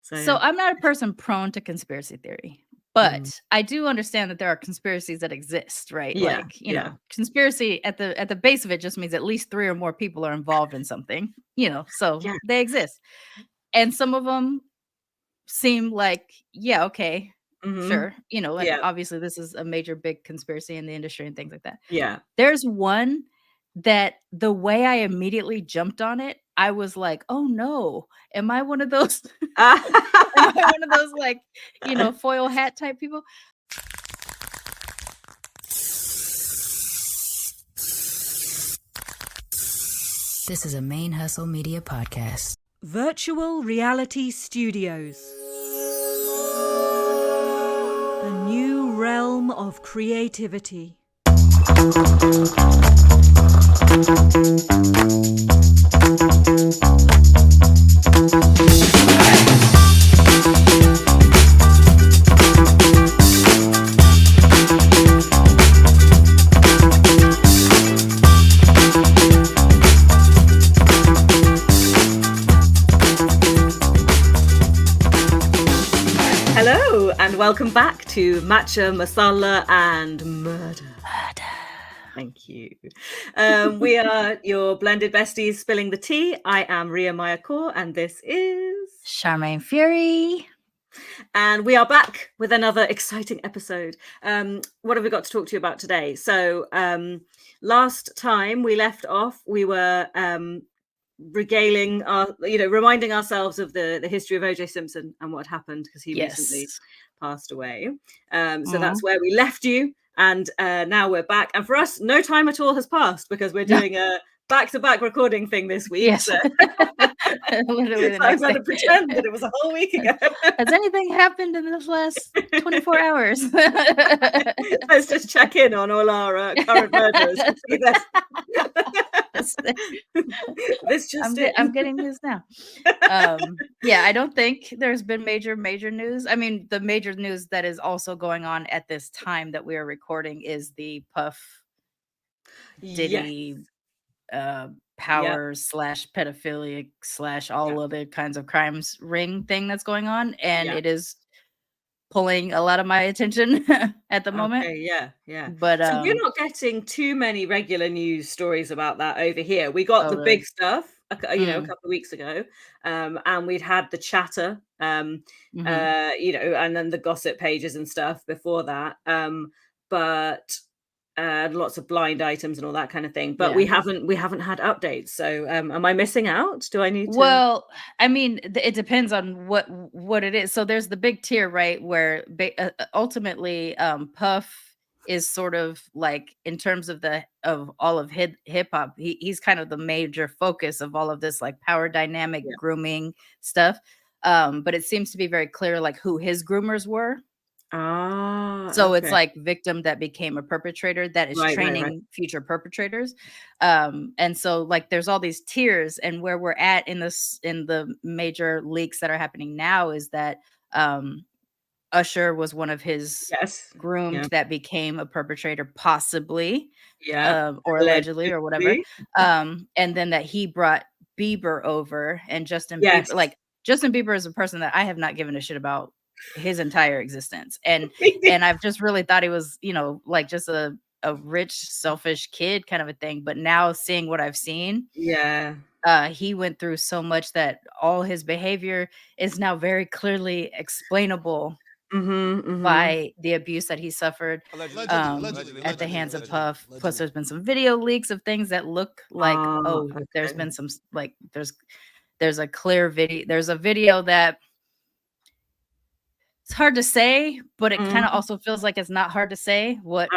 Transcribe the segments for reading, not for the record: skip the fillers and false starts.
So I'm not a person prone to conspiracy theory, but I do understand that there are conspiracies that exist, right? Yeah, Like, you know, conspiracy at the base of it just means at least 3 or more people are involved in something, you know, so they exist. And some of them seem like, yeah, okay, sure, you know, and obviously this is a major big conspiracy in the industry and things like that. Yeah. There's one that the way I immediately jumped on it, I was like, "Oh no, am I one of those am I one of those, like, you know, foil hat type people?" This is a ManeHustle Media podcast. Virtual Rhiality Studios. A new realm of creativity. Hello, and welcome back to Matcha, Masala, and Murder. Thank you. We are your blended besties spilling the tea. I am Rhia Kaur, and this is Sharmane Fury. And we are back with another exciting episode. What have we got to talk to you about today? So last time we left off, we were regaling reminding ourselves of the history of O.J. Simpson and what happened because he recently passed away. So that's where we left you. And now we're back. And for us, no time at all has passed because we're doing a back-to-back recording thing this week. Yes. So, Literally I'm going to pretend that it was a whole week ago. Has anything happened in this last 24 hours? Let's just check in on all our current murders. I'm getting this now. Yeah, I don't think there's been major news. I mean, the major news that is also going on at this time that we are recording is the Puff Diddy power / pedophilia / all other kinds of crimes ring thing that's going on, and it is pulling a lot of my attention at the moment. But so we're not getting too many regular news stories about that over here. We got the big stuff a couple of weeks ago, and we'd had the chatter and then the gossip pages and stuff before that, but lots of blind items and all that kind of thing, but we haven't had updates. So am I missing out? Do I need to? Well, I mean, it depends on what it is. So there's the big tier, right, where ultimately Puff is sort of like, in terms of all of hip hop, he's kind of the major focus of all of this like power dynamic grooming stuff, but it seems to be very clear like who his groomers were. So it's like victim that became a perpetrator that is training future perpetrators. And so like there's all these tiers, and where we're at in the major leaks that are happening now is that Usher was one of his groomed that became a perpetrator, possibly, or allegedly or whatever. And then that he brought Bieber over, and Justin Bieber, like Justin Bieber is a person that I have not given a shit about his entire existence, and I've just really thought he was, you know, like just a rich selfish kid kind of a thing. But now seeing what I've seen, he went through so much that all his behavior is now very clearly explainable by the abuse that he suffered at the hands of Puff. Plus there's been some video leaks of things that look like there's been some like there's a clear video, there's a video that it's hard to say, but it kind of also feels like it's not hard to say what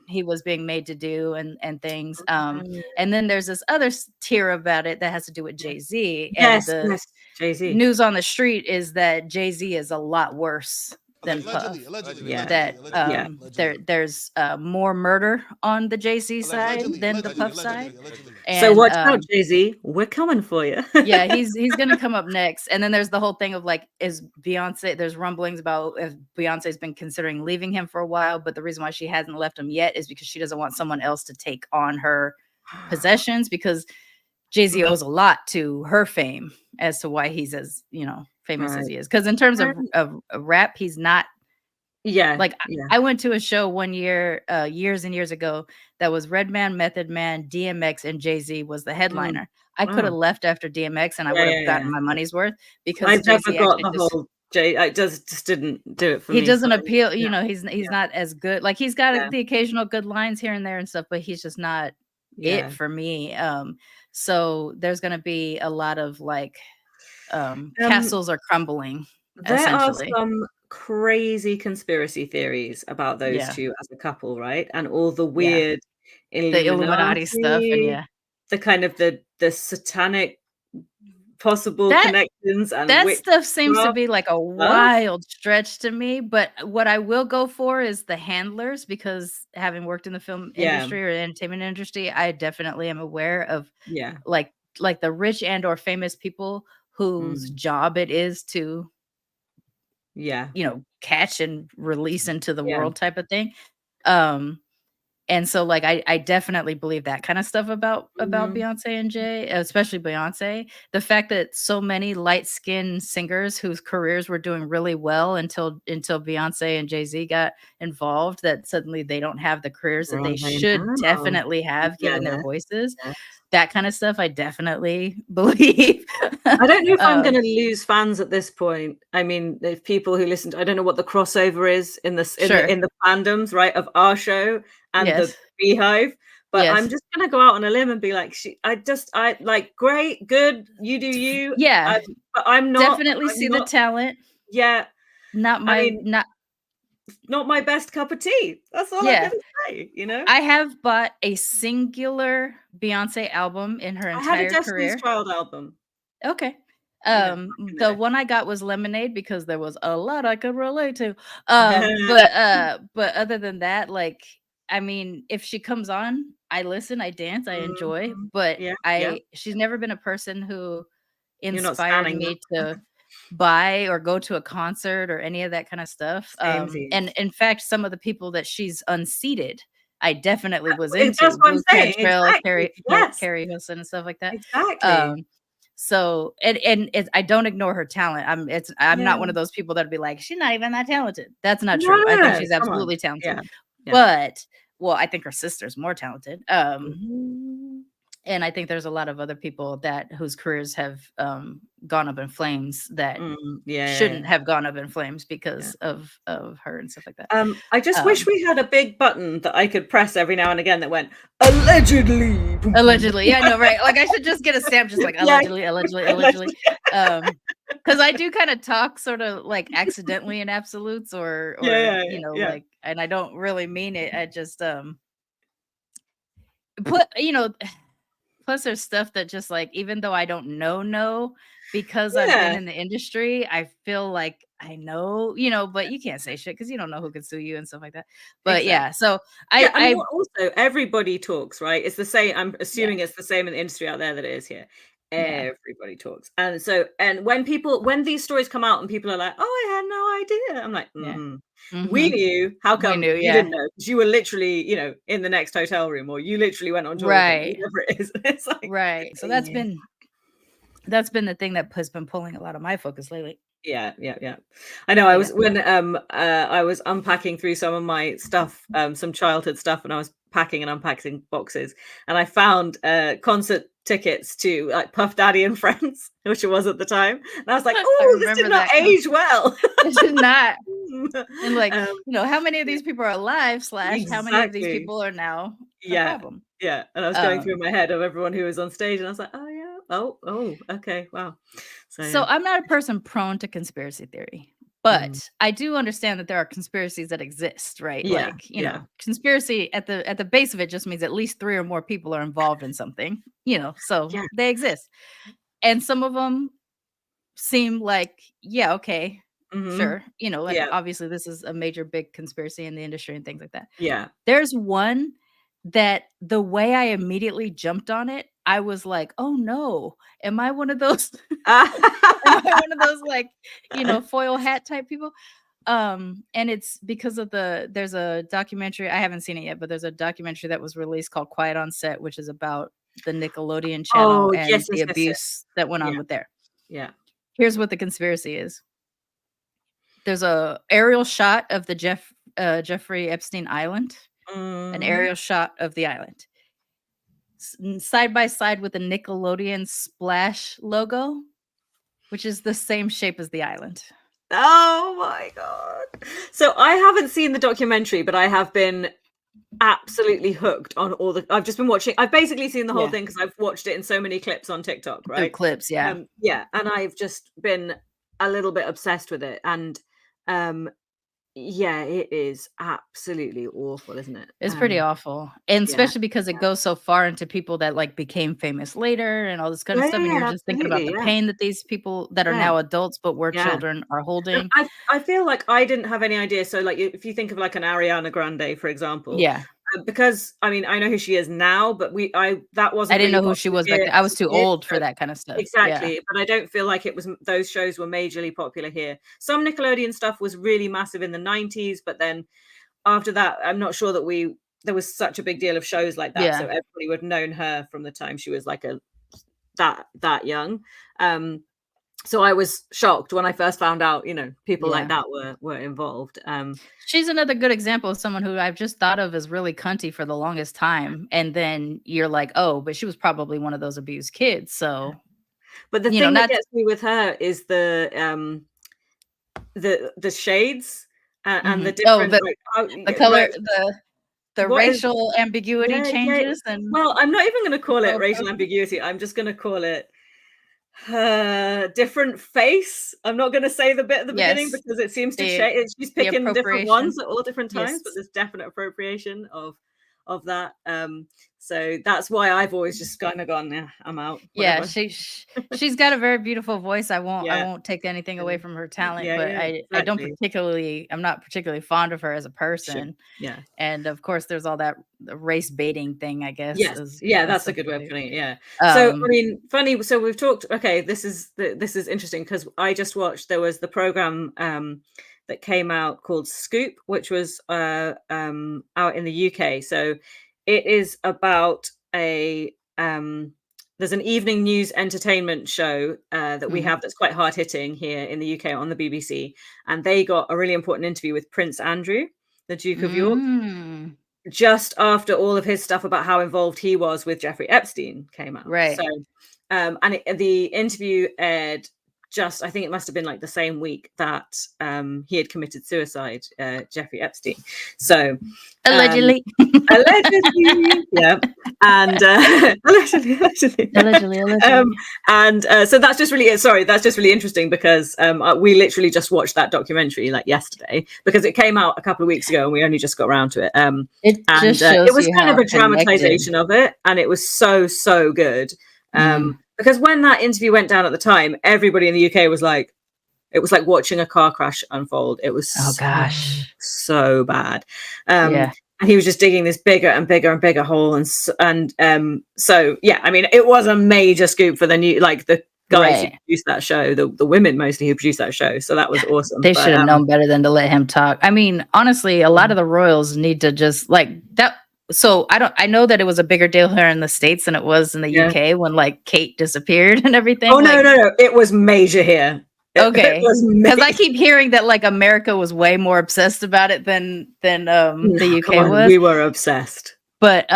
he was being made to do and things. And then there's this other tier about it that has to do with Jay-Z. And the Jay-Z news on the street is that Jay-Z is a lot worse than Puff. There's more murder on the Jay-Z side than the Puff side. And, so watch out, Jay-Z, we're coming for you. He's gonna come up next. And then there's the whole thing of like, is Beyonce, there's rumblings about if Beyonce's been considering leaving him for a while, but the reason why she hasn't left him yet is because she doesn't want someone else to take on her possessions, because Jay-Z owes a lot to her fame as to why he's as, you know, famous as Right. he is. Because in terms of, Um, of rap, he's not Yeah. like Yeah. I went to a show one year, years and years ago, that was Redman, Method Man, DMX, and Jay-Z was the Mm. headliner. I could have Wow. left after DMX and I Yeah, would yeah, have gotten yeah. my money's worth because I never Jay-Z got actually the whole it just didn't do it for he me. So doesn't appeal, yeah, he's yeah, not as good. Like he's got yeah, the occasional good lines here and there and stuff, but he's just not it yeah. for me. So there's gonna be a lot of like Um, castles are crumbling there are essentially. some crazy conspiracy theories about those Yeah. two as a couple, right? And all the Yeah. weird The Illuminati stuff and Illuminati, yeah. the kind of the satanic possible That connections and That stuff seems to witchcraft be like a stuff. wild stretch to me, but what I will go for is the handlers because having worked in the film Yeah, industry or the entertainment industry, I definitely am aware of yeah, like the rich and or famous people whose mm, job it is to, yeah, catch and release into the yeah, world type of thing. Um And so, like, I definitely believe that kind of stuff about mhm, Beyoncé and Jay, especially Beyoncé. The fact that so many light-skinned singers whose careers were doing really well until Beyoncé and Jay-Z got involved, that suddenly they don't have the careers that they right should now. definitely have Yeah, given their voices. yeah. That kind of stuff I definitely believe. I don't know if I'm Um, gonna lose fans at this point. I mean, if people who listen to I don't know what the crossover is in this sure. in the fandoms, right, of our show and the Yes. Beehive, but I'm Yes. just gonna go out on a limb and be like, I like, great, good, you do you. Yeah. But I'm not Definitely I'm see the not talent. yeah, Not I my mean, not not my best cup of tea. That's all I'm Yeah. gonna say, you know? I have bought a singular Beyoncé album in her I had a entire Destiny's career. Child album. Okay. Yeah, back in the The day. one I got was Lemonade because there was a lot I could relate to. But other than that, like, I mean, if she comes on, I listen, I dance, I enjoy, Mhm. but Yeah, yeah. she's never been a person who You're not inspired scanning them. me to buy or go to a concert or any of that kind of stuff. And Samesies. in fact, some of the people that she's unseated, I definitely was That's into what I'm Blue saying, Cantrell, exactly, yes, Carrie Hilson and stuff like that. exactly. Um, so and it's I don't ignore her talent. I'm Yeah. not one of those people that'd be like, she's not even that talented. That's not No, true. I no, think no, she's come on. absolutely talented. Yeah, yeah. But well, I think her sister's more talented. Mhm. And I think there's a lot of other people that whose careers have gone up in flames that Yeah, yeah, yeah, shouldn't have gone up in flames yeah. because of her and stuff like that. I just wish Um, we had a big button that I could press every now and again that went, "Allegedly." Boom, boom. allegedly, yeah, I know, right? Like I should just get a stamp, just like Yeah, allegedly, allegedly, allegedly. allegedly. Because I do kind of talk sort of like accidentally in absolutes, or Yeah, yeah, yeah, like, and I don't really mean it. I just put plus there's stuff that just like even though I don't know because I've been yeah. in the industry, I feel like I know, but you can't say shit because you don't know who can sue you and stuff like that. But Exactly. yeah, so Yeah, I mean, I also everybody talks, right? It's the same. I'm yeah, assuming it's the same in the industry out there that it is here. yeah. Everybody talks, and so when these stories come out and people are like, "Oh, I had no idea," I'm like, Yeah. We Mhm. knew. How We come knew, you yeah. didn't know? Because you were literally, in the next hotel room, or you literally went on tour with them, Right. whatever it is. It's like, Right. So yeah. that's been the thing that has been pulling a lot of my focus lately. Yeah, yeah, yeah. I know I But yeah. was when I was unpacking through some of my stuff, some childhood stuff, and I was packing and unpacking boxes, and I found concert tickets to like Puff Daddy and Friends, which it was at the time. And I was like, I oh, this did remember not that age well. it did not. And like, um, how many of these people are alive / how many of these exactly. people are now a Yeah. problem? Yeah. And I was going through Um my head of everyone who was on stage, and I was like, oh yeah, okay, wow. So So yeah. I'm not a person prone to conspiracy theory, Mm. but I do understand that there are conspiracies that exist, right? Yeah, Like, yeah, conspiracy at the base of it just means at least 3 or more people are involved in something, so yeah. they exist. And some of them seem like, yeah, okay, Hmm. sure, and Yeah, obviously this is a major big conspiracy in the industry and things like that. yeah. There's one that the way I immediately jumped on it, I was like, "Oh no, am I one of those am I one of those, like, foil hat type people?" And it's because of there's a documentary, I haven't seen it yet, but there's a documentary that was released called Quiet on Set, which is about the Nickelodeon channel Oh, and yes, the yes, yes, yes. abuse that went on Yeah, with there. yeah. here's what the conspiracy is. There's a aerial shot of the Jeffrey Epstein Island, an aerial shot of the island, side by side with the Nickelodeon Splash logo, which is the same shape as the island. Oh my god! So I haven't seen the documentary, but I have been absolutely hooked on all the. I've just been watching. I've basically seen the whole thing because I've watched it in so many clips on TikTok, right? Through clips, yeah. And I've just been a little bit obsessed with it, and yeah, it is absolutely awful, isn't it? It's pretty awful, and especially because it goes so far into people that like became famous later and all this kind of stuff, and you're just thinking about the pain that these people that are now adults but were children are holding. I feel like I didn't have any idea. So like if you think of like an Ariana Grande, for example, because I mean I know who she is now, but that wasn't. I didn't know who she was back then. I was too old for that kind of stuff. Exactly, but I don't feel like it was. Those shows were majorly popular here. Some Nickelodeon stuff was really massive in the 90s, but then after that, I'm not sure that there was such a big deal of shows like that. So everybody would have known her from the time she was like that young. So I was shocked when I first found out, people like that were involved. She's another good example of someone who I've just thought of as really cunty for the longest time. And then you're like, oh, but she was probably one of those abused kids. So, but the thing that gets me with her is the shades and the different the color, the racial ambiguity changes. And well, I'm not even going to call it racial ambiguity. I'm just going to call it different face. I'm not going to say the bit at the beginning because it seems to change. She's picking different ones at all different times, but there's definite appropriation of that. So that's why I've always just kind of gone, yeah, I'm out. Whatever. Yeah, she's got a very beautiful voice. I won't take anything away from her talent, but exactly. I'm not particularly fond of her as a person. Sure. Yeah. And of course there's all that race baiting thing, I guess. Yes. That's a good way of putting it. Yeah. So I mean, funny. So we've talked. Okay, this is interesting because I just watched. There was the program that came out called Scoop, which was out in the UK. So it is about there's an evening news entertainment show that we have that's quite hard hitting here in the UK on the BBC, and they got a really important interview with Prince Andrew, the Duke of York, just after all of his stuff about how involved he was with Jeffrey Epstein came out. Right. So the interview aired I think it must have been like the same week that he had committed suicide, Jeffrey Epstein. So allegedly, yeah, and allegedly. And so that's just really interesting because we literally just watched that documentary like yesterday because it came out a couple of weeks ago and we only just got around to it. It was kind of a dramatization of it, and it was so good. Because when that interview went down at the time, everybody in the UK was like, it was like watching a car crash unfold. It was so bad. And he was just digging this bigger and bigger and bigger hole. And so, yeah, I mean, it was a major scoop for the guys who produced that show, the women mostly who produced that show. So that was awesome. They should have known better than to let him talk. I mean, honestly, a lot of the royals need to just like that. So I know that it was a bigger deal here in the States than it was in the UK when like Kate disappeared and everything. Oh, no. It was major here. Okay. Because I keep hearing that like America was way more obsessed about it than the UK was. We were obsessed. But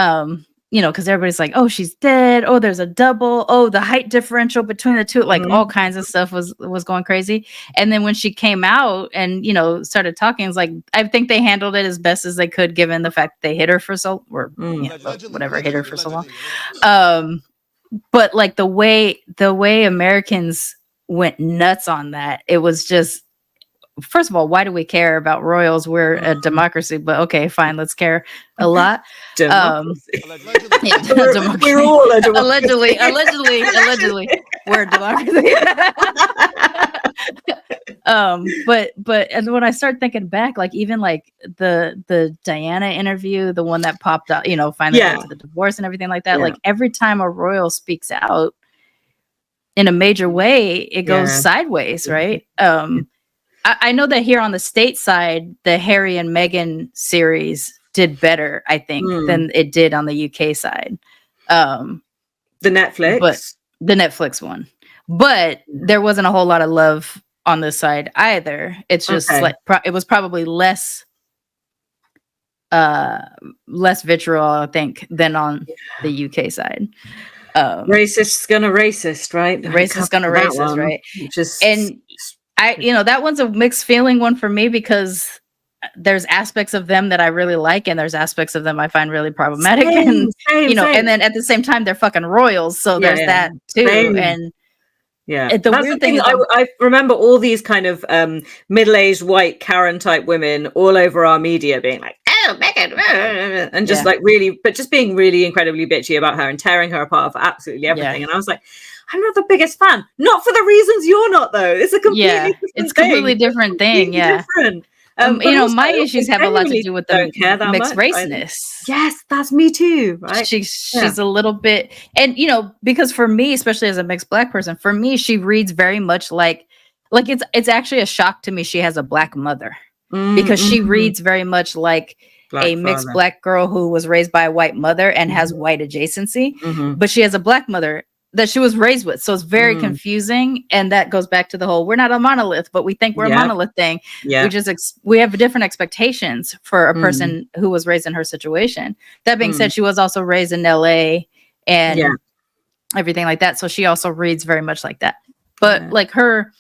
because everybody's like, oh, she's dead. Oh, there's a double. Oh, the height differential between the two, like all kinds of stuff was going crazy. And then when she came out and, started talking, it's like, I think they handled it as best as they could, given the fact that they hit her for so long. But like the way Americans went nuts on that, it was just, first of all, why do we care about royals? We're a democracy, but okay, fine, let's care a lot. Democracy. We're all a democracy. Allegedly, we're a democracy. But and when I start thinking back, like even like the Diana interview, the one that popped up, finally got to the divorce and everything like that. Like every time a royal speaks out in a major way, it goes sideways, right? I know that here on the state side, the Harry and Meghan series did better, I think, than it did on the UK side. The Netflix? But the Netflix one. but there wasn't a whole lot of love on this side either. It's just like it was probably less vitriol, I think, than on the UK side. Racist's gonna racist, right? Racist gonna racist, right? Just and I, that one's a mixed feeling one for me, because there's aspects of them that I really like, and there's aspects of them I find really problematic. Same. And then at the same time, they're fucking royals, so there's that too. And that's the thing. I remember all these kind of middle-aged white Karen type women all over our media being like, "Oh, Meghan," and just like really, but just being really incredibly bitchy about her and tearing her apart for absolutely everything. And I was like, I'm not the biggest fan, not for the reasons you're not, though. It's a completely different thing. Different. My issues have a lot to do with the mixed raceness. Yes, that's me too, right? She's a little bit, and because for me, especially as a mixed Black person, for me, she reads very much like it's actually a shock to me she has a Black mother, because she reads very much like a mixed Black girl who was raised by a white mother and has white adjacency, but she has a Black mother that she was raised with. So it's very confusing. And that goes back to the whole, we're not a monolith, but we think we're a monolith thing. Yeah. We have different expectations for a person who was raised in her situation. That being said, she was also raised in LA and everything like that. So she also reads very much like that. But like her,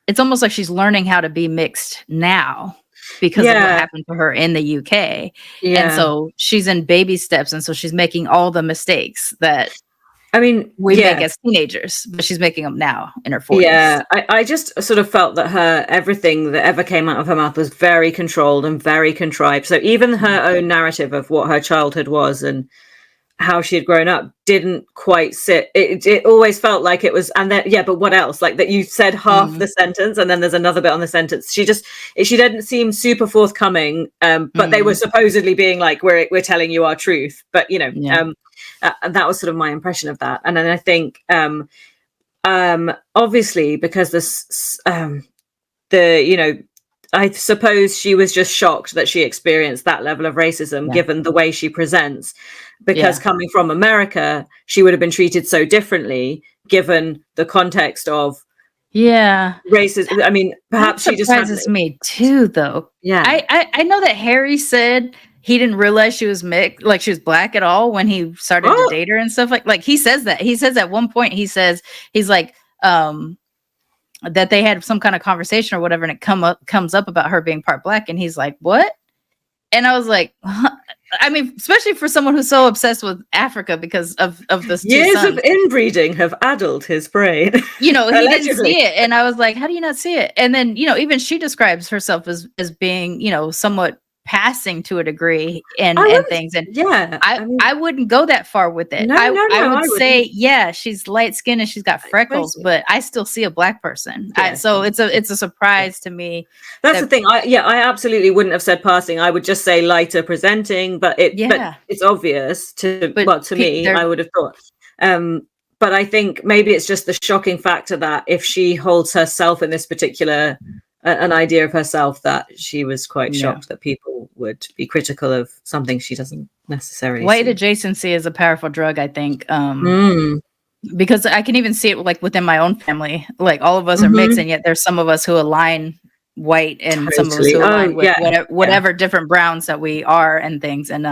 it's almost like she's learning how to be mixed now because of what happened to her in the UK. And so she's in baby steps. And so she's making all the mistakes that we make as teenagers, but she's making them now in her 40s. Yeah, I just sort of felt that everything that ever came out of her mouth was very controlled and very contrived. So even her own narrative of what her childhood was and how she had grown up didn't quite sit. It always felt like it was, and then but what else? Like that you said half the sentence and then there's another bit on the sentence. She didn't seem super forthcoming, but they were supposedly being like, we're telling you our truth, but that was sort of my impression of that. And then I think obviously because I suppose she was just shocked that she experienced that level of racism given the way she presents, because coming from America she would have been treated so differently given the context of racism. I mean, perhaps that surprises me too, though. I know that Harry said he didn't realize she was mixed, like she was Black at all when he started to date her and stuff. Like he says that. He says at one point, he's like, that they had some kind of conversation or whatever, and it comes up about her being part Black, and he's like, what? And I was like, huh? I mean, especially for someone who's so obsessed with Africa because of the years of inbreeding have addled his brain. He didn't see it, and I was like, how do you not see it? And then even she describes herself as being somewhat passing to a degree and things, and I wouldn't go that far with it. I would say she's light skinned and she's got freckles, but I still see a Black person. So it's a surprise to me. That's the thing. I absolutely wouldn't have said passing. I would just say lighter presenting, but it's obvious to me. I would have thought. But I think maybe it's just the shocking factor that if she holds herself in this particular an idea of herself, that she was quite shocked that people would be critical of something she doesn't necessarily white see. Adjacency is a powerful drug, I think, because I can even see it like within my own family. Like all of us are mixed, and yet there's some of us who align white and some of us who align with whatever different browns that we are and things. And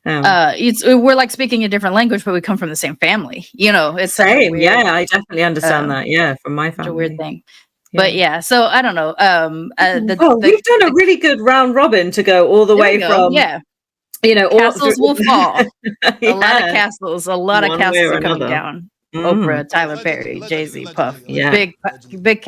we're like speaking a different language, but we come from the same family. It's same. Weird, I definitely understand that. From my family, it's a weird thing. But so I don't know. We've done a really good round robin to go all the way from castles will fall. A lot of castles are coming down. Oprah, Tyler Perry, Jay-Z, Puff. Big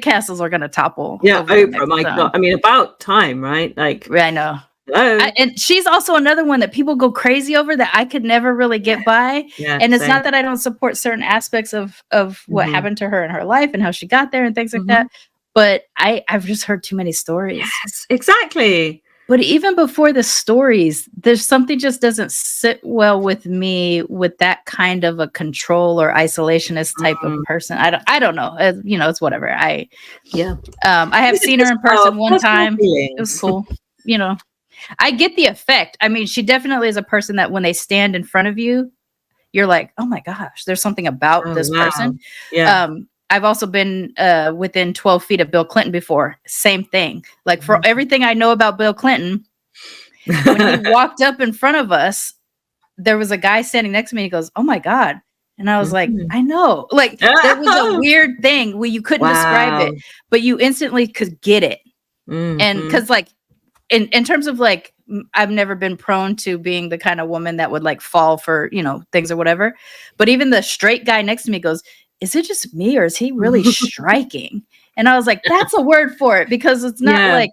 castles are going to topple. Oprah. My God, I mean, about time, right? Like, I know. And she's also another one that people go crazy over that I could never really get by. And it's not that I don't support certain aspects of what happened to her in her life and how she got there and things like that. But I've just heard too many stories. Yes, exactly. But even before the stories, there's something just doesn't sit well with me with that kind of a control or isolationist type of person. I don't know. It's whatever. I have seen her in person one time. It was cool. I get the effect. I mean, she definitely is a person that when they stand in front of you, you're like, oh my gosh, there's something about this person. Yeah. I've also been within 12 feet of Bill Clinton before. Same thing. Like for everything I know about Bill Clinton, when he walked up in front of us, there was a guy standing next to me. He goes, oh my God. And I was like, I know. Like there was a weird thing where you couldn't describe it, but you instantly could get it. And because like in terms of like, I've never been prone to being the kind of woman that would like fall for, you know, things or whatever. But even the straight guy next to me goes, is it just me or is he really striking? And I was like, that's a word for it, because it's not like,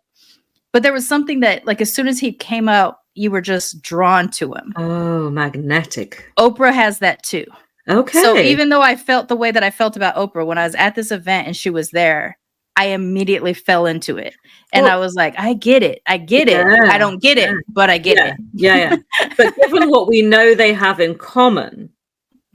but there was something that like, as soon as he came out, you were just drawn to him. Oh, magnetic. Oprah has that too. Okay. So even though I felt the way that I felt about Oprah when I was at this event and she was there, I immediately fell into it. And I was like, I get it. I get it. I don't get it, but I get it. Yeah. But given what we know they have in common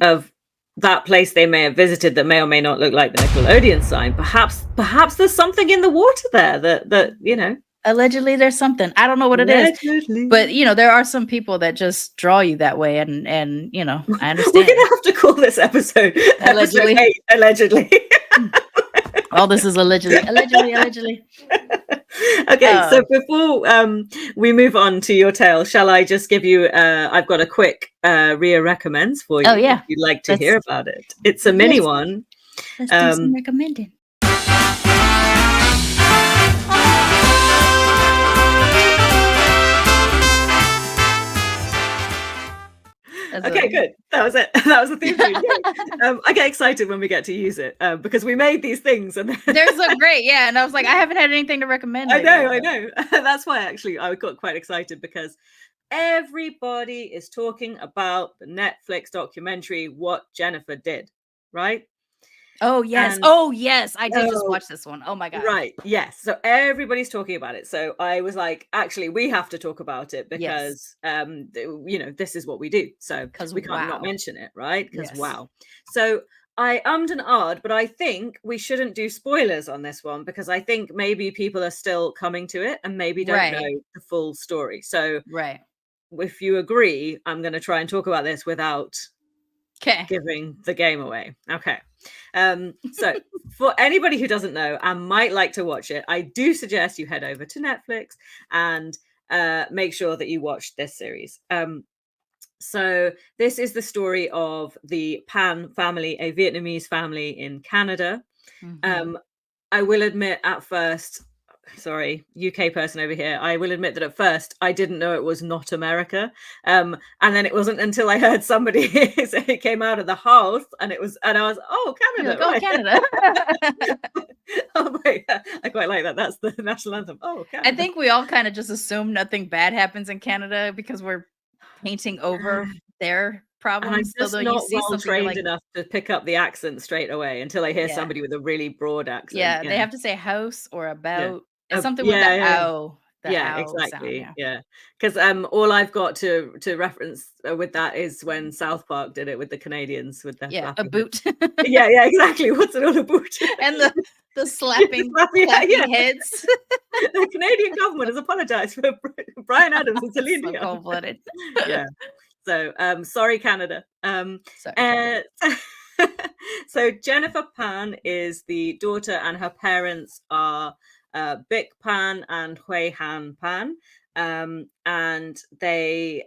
of that place they may have visited that may or may not look like the Nickelodeon sign, perhaps there's something in the water there that you know. Allegedly there's something. I don't know what it is. But you know, there are some people that just draw you that way, and you know, I understand. We're gonna have to call this episode Allegedly. episode 8, allegedly. All this is allegedly. Okay, so before we move on to your tale, shall I just give you I've got a quick Rhia recommends for you. Oh yeah, if you'd like to hear about it. It's a mini one. Let's do some recommending. Okay, good. That was it. That was the theme tune. I get excited when we get to use it because we made these things and they're so great. Yeah, and I was like, I haven't had anything to recommend. I know. That's why actually I got quite excited, because everybody is talking about the Netflix documentary What Jennifer Did, right? Oh yes. I did just watch this one. Oh my God. Right. Yes. So everybody's talking about it. So I was like, actually, we have to talk about it because you know, this is what we do. So we can't not mention it, right? Because wow. So I ummed and ahed, but I think we shouldn't do spoilers on this one, because I think maybe people are still coming to it and maybe don't know the full story. So if you agree, I'm going to try and talk about this without giving the game away. Okay. So for anybody who doesn't know and might like to watch it, I do suggest you head over to Netflix and make sure that you watch this series. So this is the story of the Pan family, a Vietnamese family in Canada. I will admit at first, sorry, UK person over here, I will admit that at first I didn't know it was not America. And then it wasn't until I heard somebody say it came out of the house and I was, oh, Canada. Like, oh, Canada. Oh, wait, I quite like that. That's the national anthem. Oh, Canada. I think we all kind of just assume nothing bad happens in Canada because we're painting over their problems. And I'm just so not you see well trained like, enough to pick up the accent straight away until I hear somebody with a really broad accent. Yeah, they have to say house or about. It's something with the ow. Exactly. Sound, yeah, because all I've got to reference with that is when South Park did it with the Canadians with their a boot. yeah, exactly. What's it all a boot? And the slapping heads. The Canadian government has apologized for Bryan Adams and Celine Dion. Cold-blooded. Yeah. So sorry, Canada. Sorry. So Jennifer Pan is the daughter, and her parents are Bic Pan and Hui Han Pan, and they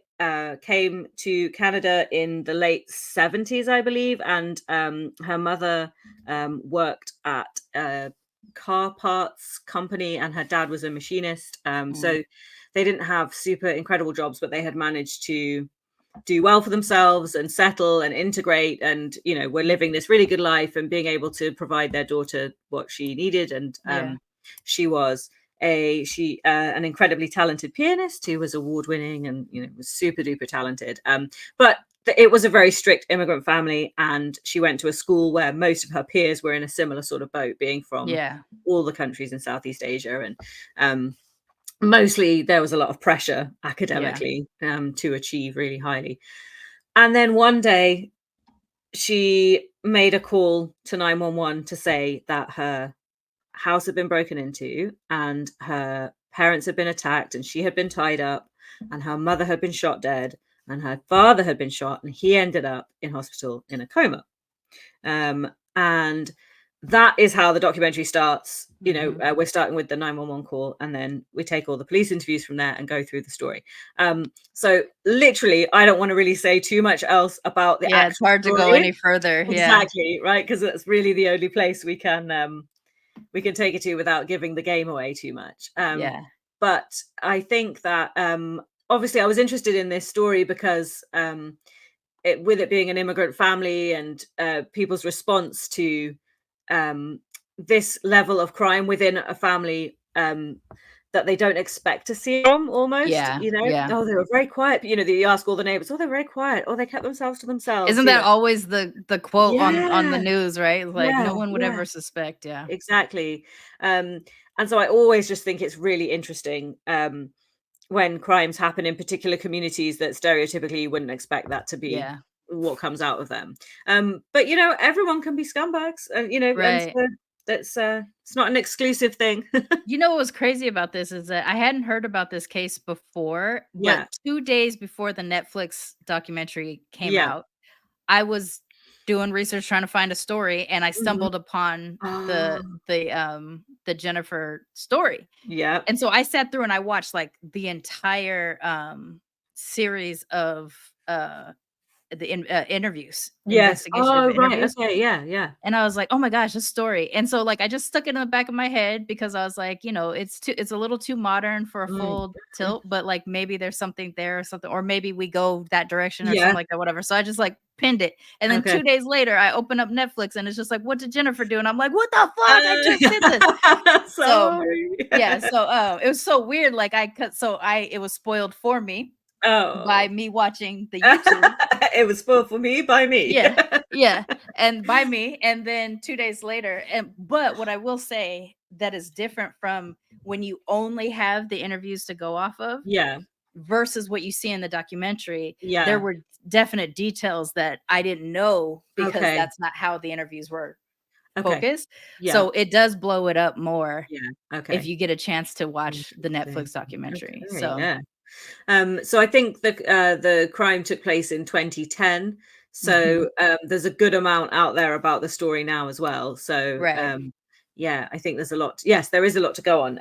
came to Canada in the late 70s, I believe, and her mother worked at a car parts company and her dad was a machinist, so they didn't have super incredible jobs, but they had managed to do well for themselves and settle and integrate, and you know, were living this really good life and being able to provide their daughter what she needed. And she was an incredibly talented pianist who was award-winning and, you know, was super duper talented, but it was a very strict immigrant family, and she went to a school where most of her peers were in a similar sort of boat, being from all the countries in Southeast Asia, and mostly there was a lot of pressure academically to achieve really highly. And then one day she made a call to 911 to say that her house had been broken into and her parents had been attacked and she had been tied up and her mother had been shot dead and her father had been shot, and he ended up in hospital in a coma. And that is how the documentary starts. We're starting with the 911 call, and then we take all the police interviews from there and go through the story. So literally, I don't want to really say too much else about the it's hard to go any further. Exactly, right? Because that's really the only place we can take it to without giving the game away too much. But I think that obviously I was interested in this story because with it being an immigrant family and people's response to this level of crime within a family that they don't expect to see from, almost. Oh, they were very quiet. You ask all the neighbors, oh, they're very quiet, or they kept themselves to themselves. Isn't that always the quote on the news, right? Like, no one would ever suspect. Exactly. And so I always just think it's really interesting when crimes happen in particular communities that stereotypically you wouldn't expect that to be what comes out of them. But everyone can be scumbags, right. and so it's not an exclusive thing. What was crazy about this is that I hadn't heard about this case before, but 2 days before the Netflix documentary came out, I was doing research trying to find a story, and I stumbled upon the Jennifer story. And so I sat through and I watched like the entire series of the interviews. Interviews. Okay. And I was like, oh my gosh, this story. And so like I just stuck it in the back of my head because I was like, it's a little too modern for a full tilt, but like maybe there's something there or something, or maybe we go that direction or something like that, whatever. So I just like pinned it. And then 2 days later I open up Netflix and it's just like, what did Jennifer do? And I'm like, what the fuck? I just did this. So it was so weird. Like it was spoiled for me by me watching the YouTube. It was spoiled for me by me. And by me. And then 2 days later, but what I will say that is different from when you only have the interviews to go off of, versus what you see in the documentary. There were definite details that I didn't know because that's not how the interviews were focused. So it does blow it up more if you get a chance to watch the Netflix documentary. So I think the crime took place in 2010. So there's a good amount out there about the story now as well. So I think there's a lot. Yes, there is a lot to go on.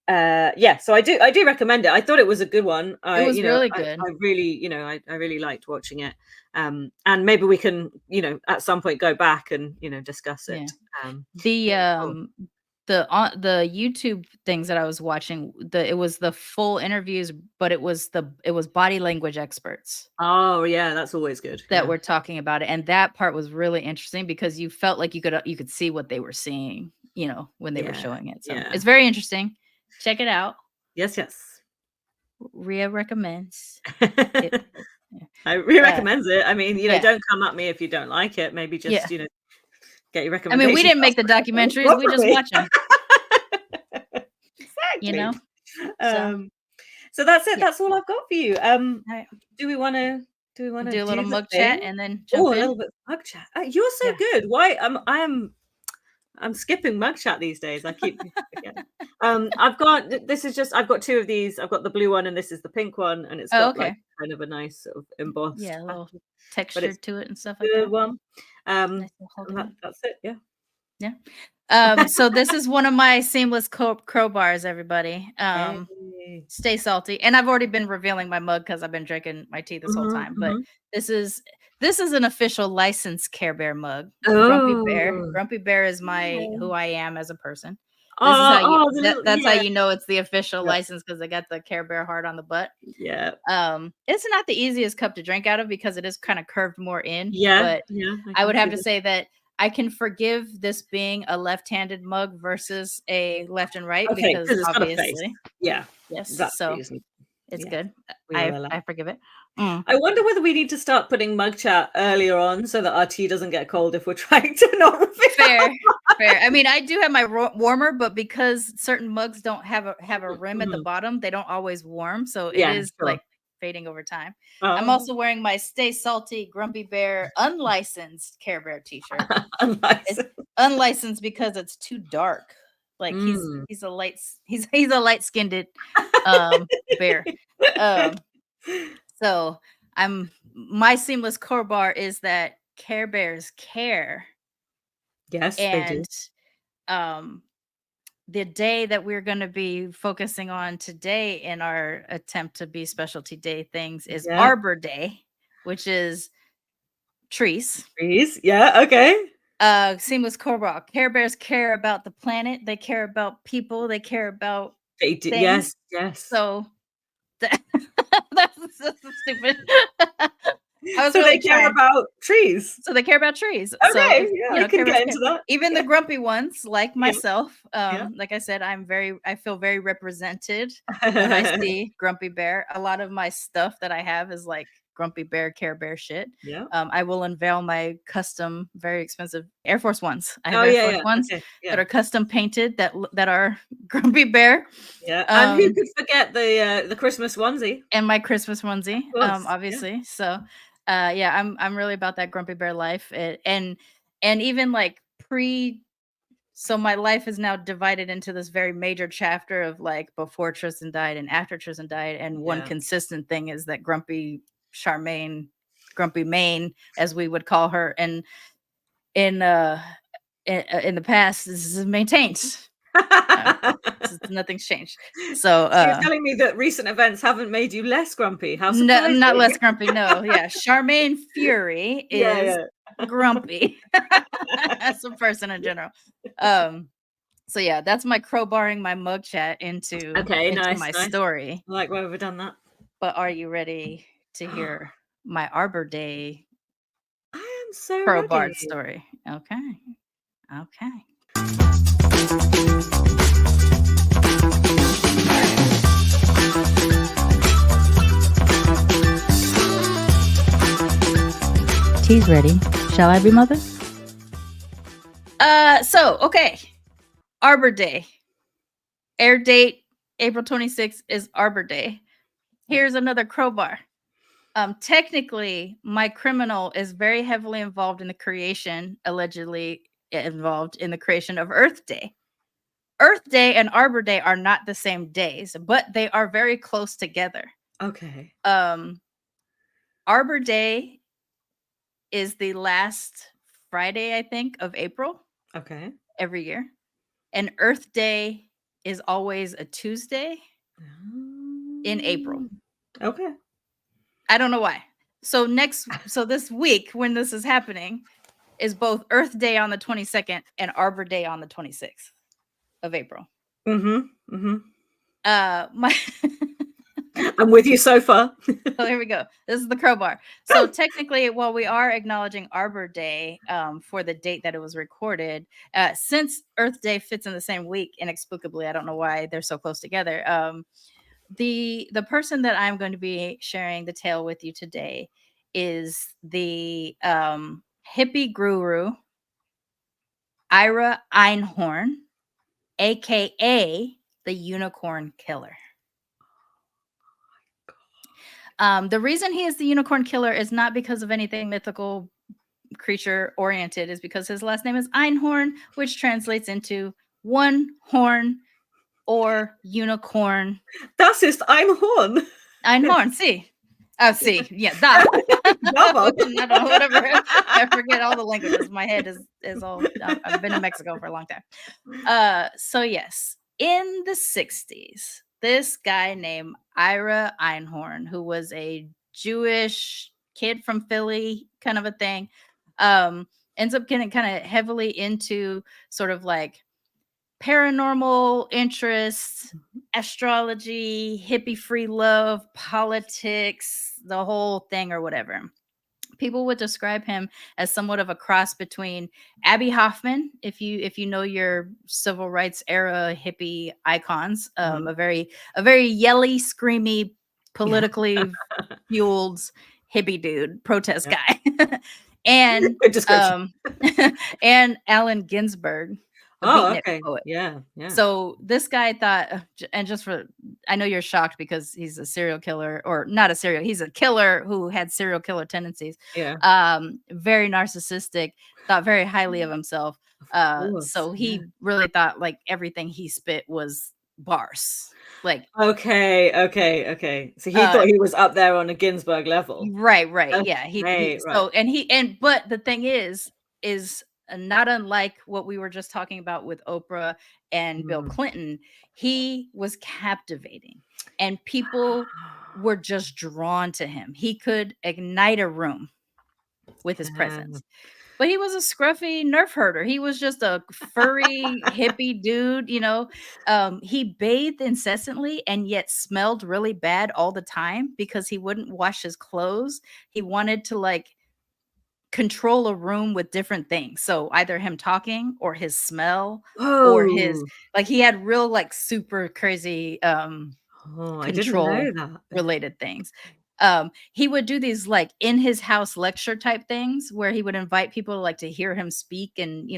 So I do recommend it. I thought it was a good one. It was really good. I really liked watching it. And maybe we can, at some point go back and discuss it. The YouTube things that I was watching, it was the full interviews, but it was body language experts. Oh yeah, that's always good. That were talking about it, and that part was really interesting because you felt like you could see what they were seeing, when they were showing it. So it's very interesting. Check it out. Yes. Rhia recommends. Rhia recommends it. I mean, don't come at me if you don't like it. Maybe just get your recommendations. I mean, we didn't make the documentaries; we just watch them. Exactly. So that's it. That's all I've got for you. Do we want to do a little mug chat and then jump in? A little bit of mug chat. You're so good. Why? I'm skipping mug chat these days. I keep forgetting. I've got two of these. I've got the blue one and this is the pink one, and it's got like kind of a nice sort of embossed, a little texture to it and stuff like that. One. That's it. So this is one of my seamless crowbars, everybody. Stay salty. And I've already been revealing my mug because I've been drinking my tea this whole time. But this is an official licensed Care Bear mug. Grumpy Bear is who I am as a person. That's how you know it's the official license, because I got the Care Bear heart on the butt. It's not the easiest cup to drink out of because it is kind of curved more in. But I would have to say that I can forgive this being a left-handed mug versus a left and right, because it's obviously, so reason. It's good. I forgive it. I wonder whether we need to start putting mug chat earlier on so that our tea doesn't get cold if we're trying to not reveal. Fair. I mean, I do have my warmer, but because certain mugs don't have a rim at the bottom, they don't always warm, so it is like fading over time. I'm also wearing my Stay Salty Grumpy Bear unlicensed Care Bear t-shirt. It's unlicensed because it's too dark. Like he's a light skinned bear. So my seamless core bar is that Care Bears care. Yes, they do. And the day that we're going to be focusing on today in our attempt to be specialty day things is Yeah. Arbor Day, which is trees. Trees. Yeah. Okay. Seamless Cobra. Care Bears care about the planet. They care about people. They care about They do. things. Yes. Yes. So that's stupid. I was So really they care trying. about trees. So they care about trees. Okay, So if, yeah, you know, I can Care Bears get into care. that. Even the grumpy ones, like myself. Yeah. Like I said, I feel very represented when I see Grumpy Bear. A lot of my stuff that I have is like Grumpy Bear, Care Bear shit. Yeah. I will unveil my custom, very expensive Air Force Ones. I have Oh, Air yeah, Force yeah. Ones Okay, that yeah. are custom painted that are Grumpy Bear. Yeah. And who could forget the Christmas onesie? And my Christmas onesie, Of course, yeah. obviously. So yeah, I'm really about that Grumpy Bear life. And even like so my life is now divided into this very major chapter of like before Tristan died and after Tristan died. And one Yeah. consistent thing is that Grumpy Sharmane, Grumpy Maine, as we would call her, and in the past, this is maintained. Nothing's changed. So you're telling me that recent events haven't made you less grumpy? How no, surprising. not less grumpy. No, yeah, Sharmane Fury is grumpy as a person in general. So yeah, that's my crowbarring my mug chat into my story. I like where we've done that. But are you ready to hear my Arbor Day I am so crowbarred ready. story? Okay. Tea's ready. Shall I be mother? Okay. Arbor Day. Air date April 26th is Arbor Day. Here's another crowbar. Technically, my criminal is very heavily involved in the creation, allegedly involved in the creation of Earth Day. Earth Day and Arbor Day are not the same days, but they are very close together. Okay. Arbor Day is the last Friday, I think, of April. Okay. Every year. And Earth Day is always a Tuesday in April. Okay. I don't know why. So this week when this is happening is both Earth Day on the 22nd and Arbor Day on the 26th of April. I'm with you so far. So here we go. This is the crowbar. So technically, while we are acknowledging Arbor Day for the date that it was recorded, since Earth Day fits in the same week inexplicably, I don't know why they're so close together. The person that I'm going to be sharing the tale with you today is the hippie guru Ira Einhorn, aka the Unicorn Killer. The reason he is the Unicorn Killer is not because of anything mythical creature oriented, is because his last name is Einhorn, which translates into one horn or unicorn. Das ist ein Horn. Einhorn, see. Oh, see. Yeah, that. Whatever. I forget all the languages. My head is all. I've been in Mexico for a long time. So yes, in the 60s, this guy named Ira Einhorn, who was a Jewish kid from Philly, kind of a thing, ends up getting kind of heavily into sort of like paranormal interests, astrology, hippie free love, politics, the whole thing or whatever. People would describe him as somewhat of a cross between Abby Hoffman, if you know your civil rights era hippie icons, a very yelly, screamy, politically fueled hippie dude, protest guy, and and Allen Ginsberg. Okay. Poet. Yeah. So this guy thought, and just for, I know you're shocked because he's a serial killer, or not a serial, he's a killer who had serial killer tendencies. Yeah. Very narcissistic, thought very highly of himself. So he really thought like everything he spit was bars. Like, Okay. So he thought he was up there on a Ginsburg level. right. Okay, Yeah. right. So, but the thing is not unlike what we were just talking about with Oprah and Bill Clinton, he was captivating and people were just drawn to him. He could ignite a room with his presence. But he was a scruffy nerf herder. He was just a furry hippie dude, he bathed incessantly and yet smelled really bad all the time because he wouldn't wash his clothes. He wanted to like control a room with different things. So either him talking or his smell or his like he had real like super crazy I didn't control know that. related things. He would do these like in his house lecture type things where he would invite people like to hear him speak and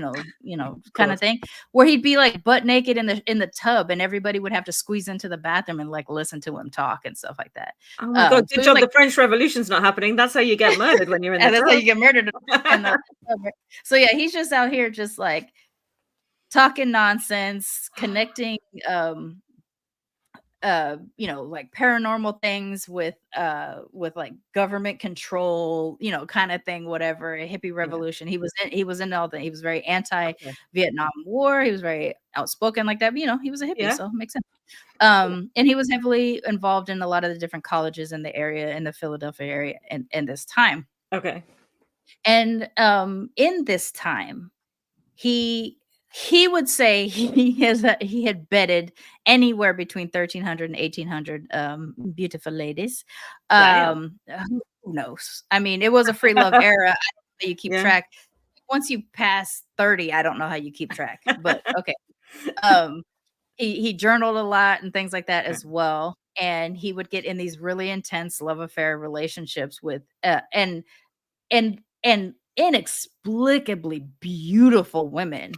kind of thing, where he'd be like butt naked in the tub and everybody would have to squeeze into the bathroom and like listen to him talk and stuff like that. Oh my God, good job the French Revolution's not happening. That's how you get murdered when you're in the that's tub. how you get murdered in the tub. So yeah, he's just out here just like talking nonsense, connecting like paranormal things with like government control, kind of thing, whatever, a hippie revolution. He was in all that. He was very anti-Vietnam War. He was very outspoken like that. But, he was a hippie, so it makes sense. And he was heavily involved in a lot of the different colleges in the area, in the Philadelphia area, in this time. Okay. And in this time, he would say he had bedded anywhere between 1,300 and 1,800 beautiful ladies. Who knows? I mean, it was a free love era. I don't know how you keep track. Once you pass 30, I don't know how you keep track. But okay. He journaled a lot and things like that as well. And he would get in these really intense love affair relationships with and inexplicably beautiful women.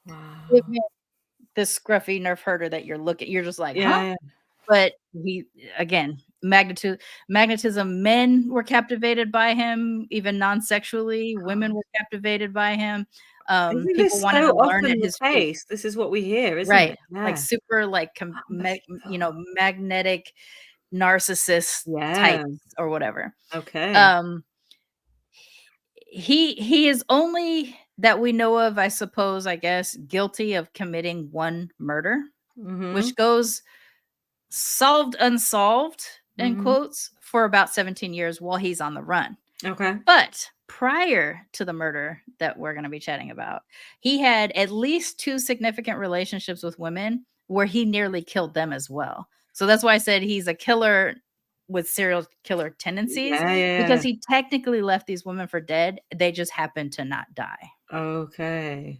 Wow. This scruffy nerf herder that you're just like, huh? Yeah. But he, again, magnetism, men were captivated by him, even non-sexually. Women were captivated by him. People wanted to learn at his feet. This is what we hear, isn't Right. it? Yeah. Like super like magnetic narcissist types or whatever. Okay. He is only that we know of, I suppose, I guess, guilty of committing one murder, which goes solved unsolved in quotes for about 17 years while he's on the run. Okay. But prior to the murder that we're going to be chatting about, he had at least 2 significant relationships with women where he nearly killed them as well. So that's why I said he's a killer with serial killer tendencies, because he technically left these women for dead. They just happened to not die. Okay.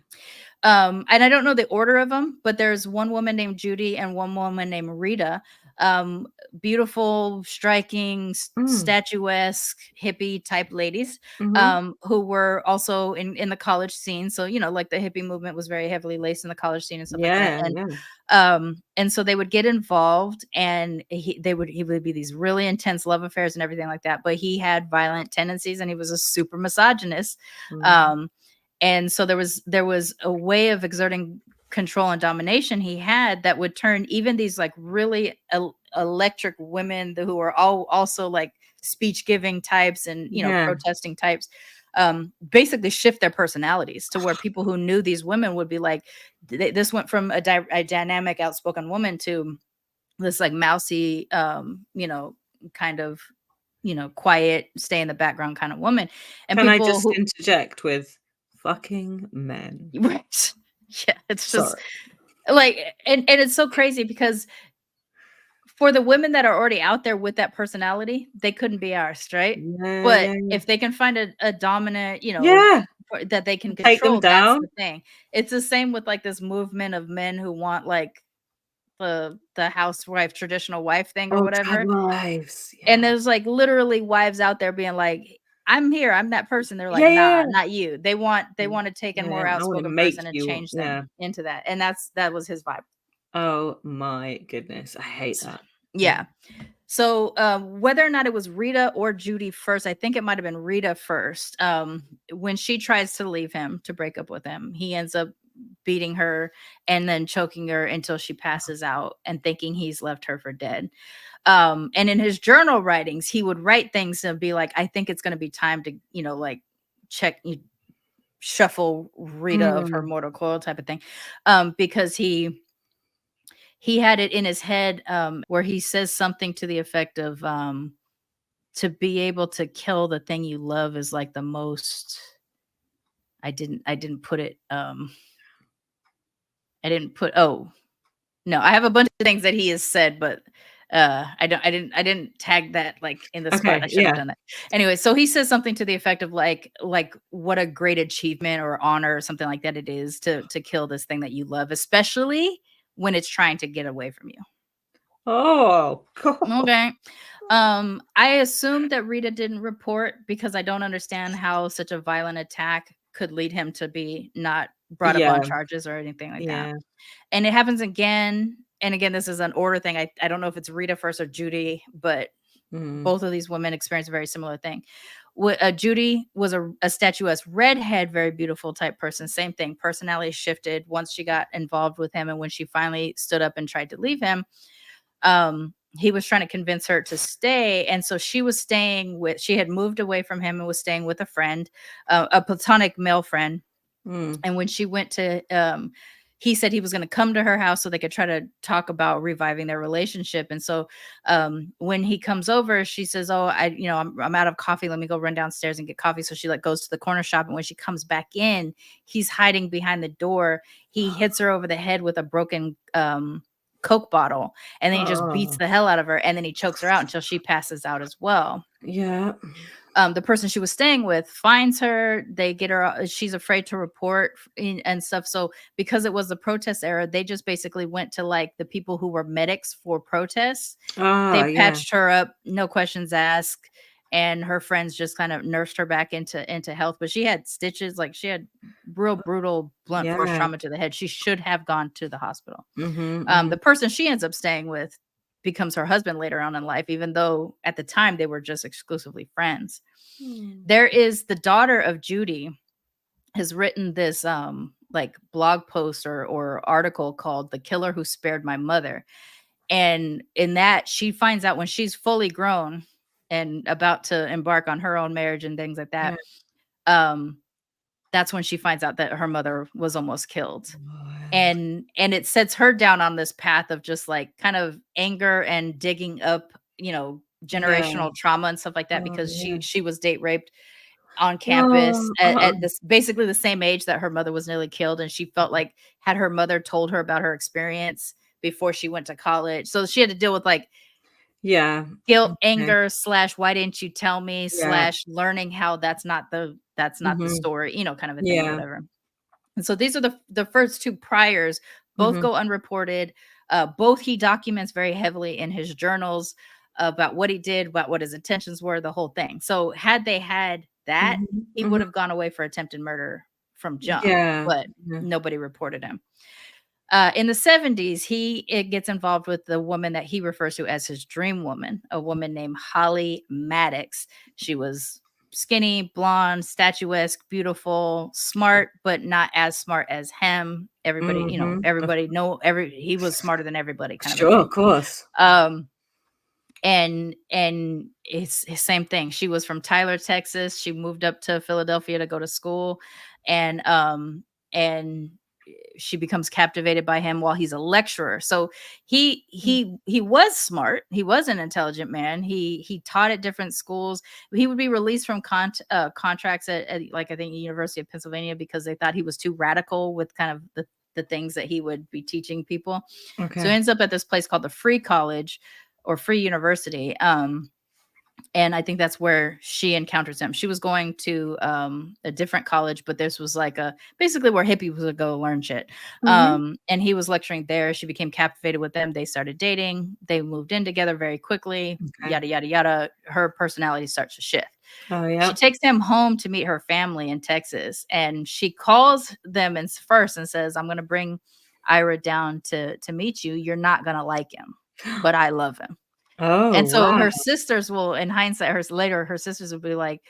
And I don't know the order of them, but there's one woman named Judy and one woman named Rhia. Beautiful, striking, statuesque, hippie type ladies, who were also in the college scene. So, like the hippie movement was very heavily laced in the college scene and stuff like that. And so they would get involved and he would be these really intense love affairs and everything like that. But he had violent tendencies and he was a super misogynist. And so there was a way of exerting control and domination he had that would turn even these like really electric women who are all also like speech giving types and protesting types, basically shift their personalities to where people who knew these women would be like, this went from a dynamic outspoken woman to this like mousy kind of quiet, stay in the background kind of woman. And Can people I just interject with fucking men? Right. Yeah, it's just like, and it's so crazy because for the women that are already out there with that personality, they couldn't be ours, right? But if they can find a dominant, that they can take them control, that's down. the thing. It's the same with like this movement of men who want like the housewife, traditional wife thing or whatever. Wives. And there's like literally wives out there being like, I'm here, I'm that person. They're like, nah, not you. They want to take a more outspoken person and change them into that. And that was his vibe. Oh my goodness. I hate that. Yeah. So whether or not it was Rhia or Judy first, I think it might have been Rhia first. When she tries to leave him, to break up with him, he ends up beating her and then choking her until she passes out and thinking he's left her for dead. And in his journal writings, he would write things and be like, I think it's going to be time to, like shuffle Rita of her mortal coil type of thing. Because he had it in his head where he says something to the effect of to be able to kill the thing you love is like the most. I didn't put it. I didn't put. Oh no, I have a bunch of things that he has said, but I didn't tag that like in the spot. I should have done that. Anyway, so he says something to the effect of like what a great achievement or honor or something like that it is to kill this thing that you love, especially when it's trying to get away from you. Oh, God. Okay. I assume that Rita didn't report because I don't understand how such a violent attack could lead him to be not brought up on charges or anything like that. And it happens again. And again, this is an order thing. I don't know if it's Rita first or Judy, but both of these women experienced a very similar thing. Judy was a statuesque redhead, very beautiful type person. Same thing. Personality shifted once she got involved with him. And when she finally stood up and tried to leave him, he was trying to convince her to stay. And so she had moved away from him and was staying with a friend, a platonic male friend. And when she went to, he said he was going to come to her house so they could try to talk about reviving their relationship. And so when he comes over, she says, oh, I'm out of coffee. Let me go run downstairs and get coffee. So she goes to the corner shop. And when she comes back in, he's hiding behind the door. He hits her over the head with a broken Coke bottle, and then he just beats the hell out of her, and then he chokes her out until she passes out as well. Yeah. The person she was staying with finds her. They get her. She's afraid to report and stuff. So because it was the protest era, they just basically went to like the people who were medics for protests. They patched her up, no questions asked. And her friends just kind of nursed her back into health. But she had stitches, like she had real brutal blunt force trauma to the head. She should have gone to the hospital. The person she ends up staying with becomes her husband later on in life, even though at the time they were just exclusively friends. There is the daughter of Judy has written this like blog post or article called "The Killer Who Spared My Mother." And in that, she finds out when she's fully grown and about to embark on her own marriage and things like that. That's when she finds out that her mother was almost killed. And it sets her down on this path of just like kind of anger and digging up, generational trauma and stuff like that, because she was date raped on campus at this basically the same age that her mother was nearly killed. And she felt like had her mother told her about her experience before she went to college. So she had to deal with like guilt, anger / why didn't you tell me / learning how that's not the story, kind of a thing or whatever. And so these are the first two priors, both go unreported. Both he documents very heavily in his journals about what he did, about what his intentions were, the whole thing. So had they had that, he would have gone away for attempted murder from jump, but nobody reported him. In the 70s, it gets involved with the woman that he refers to as his dream woman, a woman named Holly Maddox. She was skinny, blonde, statuesque, beautiful, smart, but not as smart as him. Everybody, he was smarter than everybody. Kind of of course. And it's the same thing. She was from Tyler, Texas. She moved up to Philadelphia to go to school, and she becomes captivated by him while he's a lecturer. So he was smart. He was an intelligent man. He taught at different schools. He would be released from contracts at like I think the University of Pennsylvania because they thought he was too radical with kind of the things that he would be teaching people. So he ends up at this place called the Free College or Free University. And I think that's where she encounters him. She was going to a different college, but this was like basically where hippies would go learn shit. And he was lecturing there. She became captivated with them. They started dating. They moved in together very quickly. Yada, yada, yada. Her personality starts to shift. She takes him home to meet her family in Texas. And she calls them first and says, I'm going to bring Ira down to meet you. You're not going to like him, but I love him. Oh, And so wow. her sisters will, in hindsight, her sisters will be like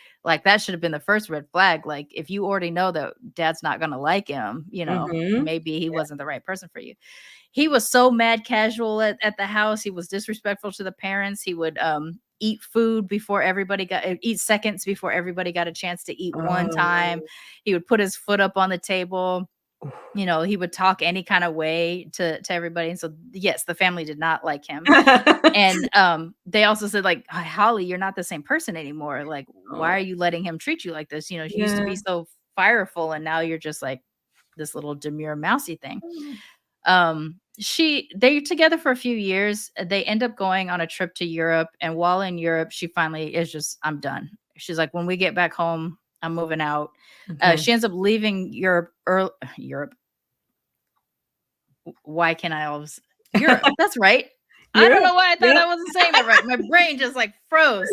that should have been the first red flag. Like, if you already know that dad's not gonna like him, Mhm. maybe he wasn't the right person for you. He was so mad casual at the house. He was disrespectful to the parents. He would eat food before everybody eat seconds before everybody got a chance to eat one time. Oh. He would put his foot up on the table. He would talk any kind of way to everybody. And so, yes, the family did not like him. And they also said, like, Holly, you're not the same person anymore. Like, why are you letting him treat you like this? You used to be so fireful, and now you're just like this little demure mousy thing. They're together for a few years. They end up going on a trip to Europe, and while in Europe, she finally is just, I'm done. She's like, when we get back home, I'm moving out. Okay. She ends up leaving Europe. Why can I always Europe? That's right. I don't know why I thought I wasn't saying that right. My brain just like froze.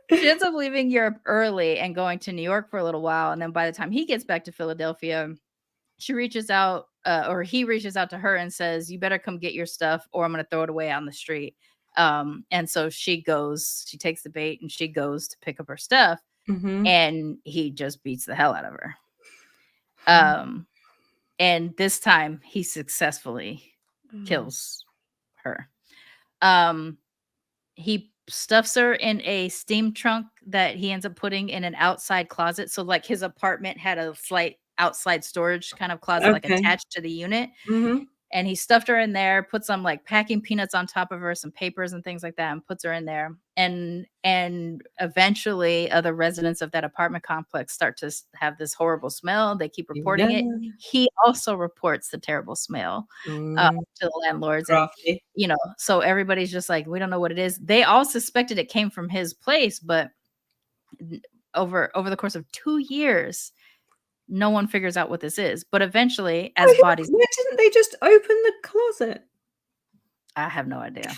She ends up leaving Europe early and going to New York for a little while. And then by the time he gets back to Philadelphia, she reaches out, or he reaches out to her and says, you better come get your stuff or I'm going to throw it away on the street. And so she takes the bait and she goes to pick up her stuff. Mhm. And he just beats the hell out of her. And this time he successfully kills her. He stuffs her in a steam trunk that he ends up putting in an outside closet. So like his apartment had a slight outside storage kind of closet, like Okay. attached to the unit. Mhm. And he stuffed her in there, put some like packing peanuts on top of her, some papers and things like that, and puts her in there. And eventually other residents of that apartment complex start to have this horrible smell. They keep reporting it. Yeah. He also reports the terrible smell to the landlords. Crafty. And so everybody's just like, we don't know what it is. They all suspected it came from his place, but over the course of 2 years, no one figures out what this is. But eventually, as bodies, Why didn't they just open the closet? I have no idea.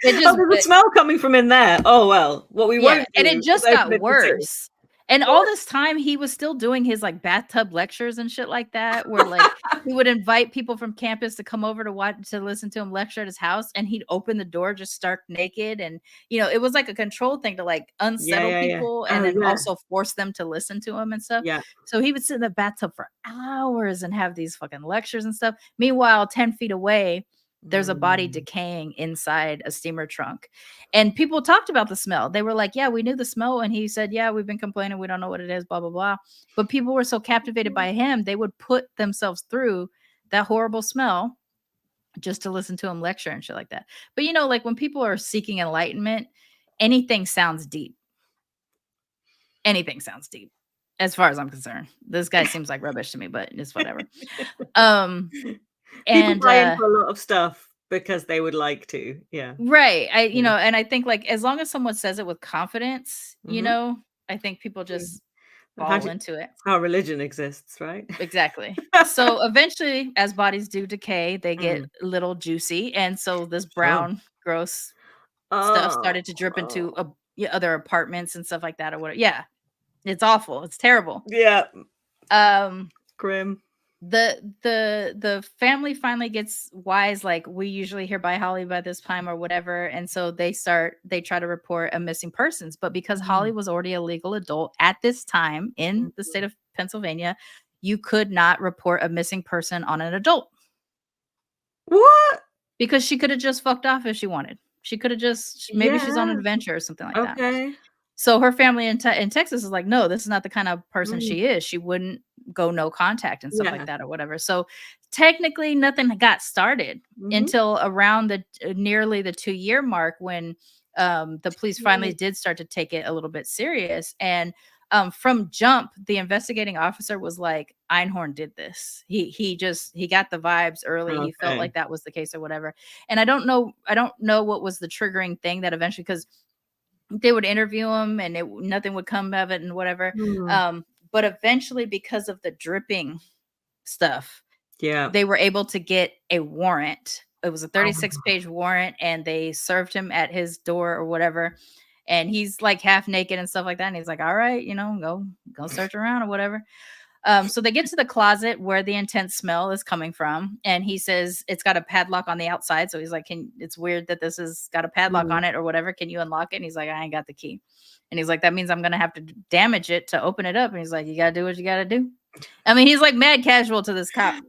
There's a smell coming from in there. Oh well, what we won't do. And it just is open got it to see. worse. And all this time, he was still doing his like bathtub lectures and shit like that, where like he would invite people from campus to come over to listen to him lecture at his house, and he'd open the door just stark naked, and it was like a control thing to like unsettle people and then also force them to listen to him and stuff. Yeah. So he would sit in the bathtub for hours and have these fucking lectures and stuff. Meanwhile, 10 feet away, there's a body decaying inside a steamer trunk. And people talked about the smell. They were like, yeah, we knew the smell. And he said, yeah, we've been complaining. We don't know what it is, blah, blah, blah. But people were so captivated by him, they would put themselves through that horrible smell just to listen to him lecture and shit like that. But like when people are seeking enlightenment, anything sounds deep. Anything sounds deep. As far as I'm concerned. This guy seems like rubbish to me, but it's whatever. People buy into a lot of stuff because they would like to. Yeah. Right. And I think like as long as someone says it with confidence, I think people just fall into it. How religion exists, right? Exactly. So eventually, as bodies do decay, they get a little juicy. And so this brown, gross stuff started to drip into other apartments and stuff like that or whatever. Yeah. It's awful. It's terrible. Yeah. Grim. The family finally gets wise, like we usually hear by Holly by this time or whatever, and so they try to report a missing persons, but because Holly was already a legal adult at this time in the state of Pennsylvania, you could not report a missing person on an adult. What? Because she could have just fucked off if she wanted. She could have just maybe she's on an adventure or something like that. So her family in Texas is like, no, this is not the kind of person she is. She wouldn't go no contact and stuff like that or whatever. So technically nothing got started until around nearly the 2-year mark when the police finally did start to take it a little bit serious. And from jump, the investigating officer was like, Einhorn did this. He got the vibes early. He felt like that was the case or whatever. And I don't know what was the triggering thing that eventually, because they would interview him and nothing would come of it and whatever. But eventually, because of the dripping stuff, they were able to get a warrant. It was a 36-page warrant, and they served him at his door or whatever. And he's like half naked and stuff like that. And he's like, all right, go search around or whatever. So they get to the closet where the intense smell is coming from, and he says it's got a padlock on the outside. So he's like, it's weird that this has got a padlock on it or whatever. Can you unlock it? And he's like, I ain't got the key. And he's like, that means I'm gonna have to damage it to open it up. And he's like, you gotta do what you gotta do. I mean, he's like mad casual to this cop.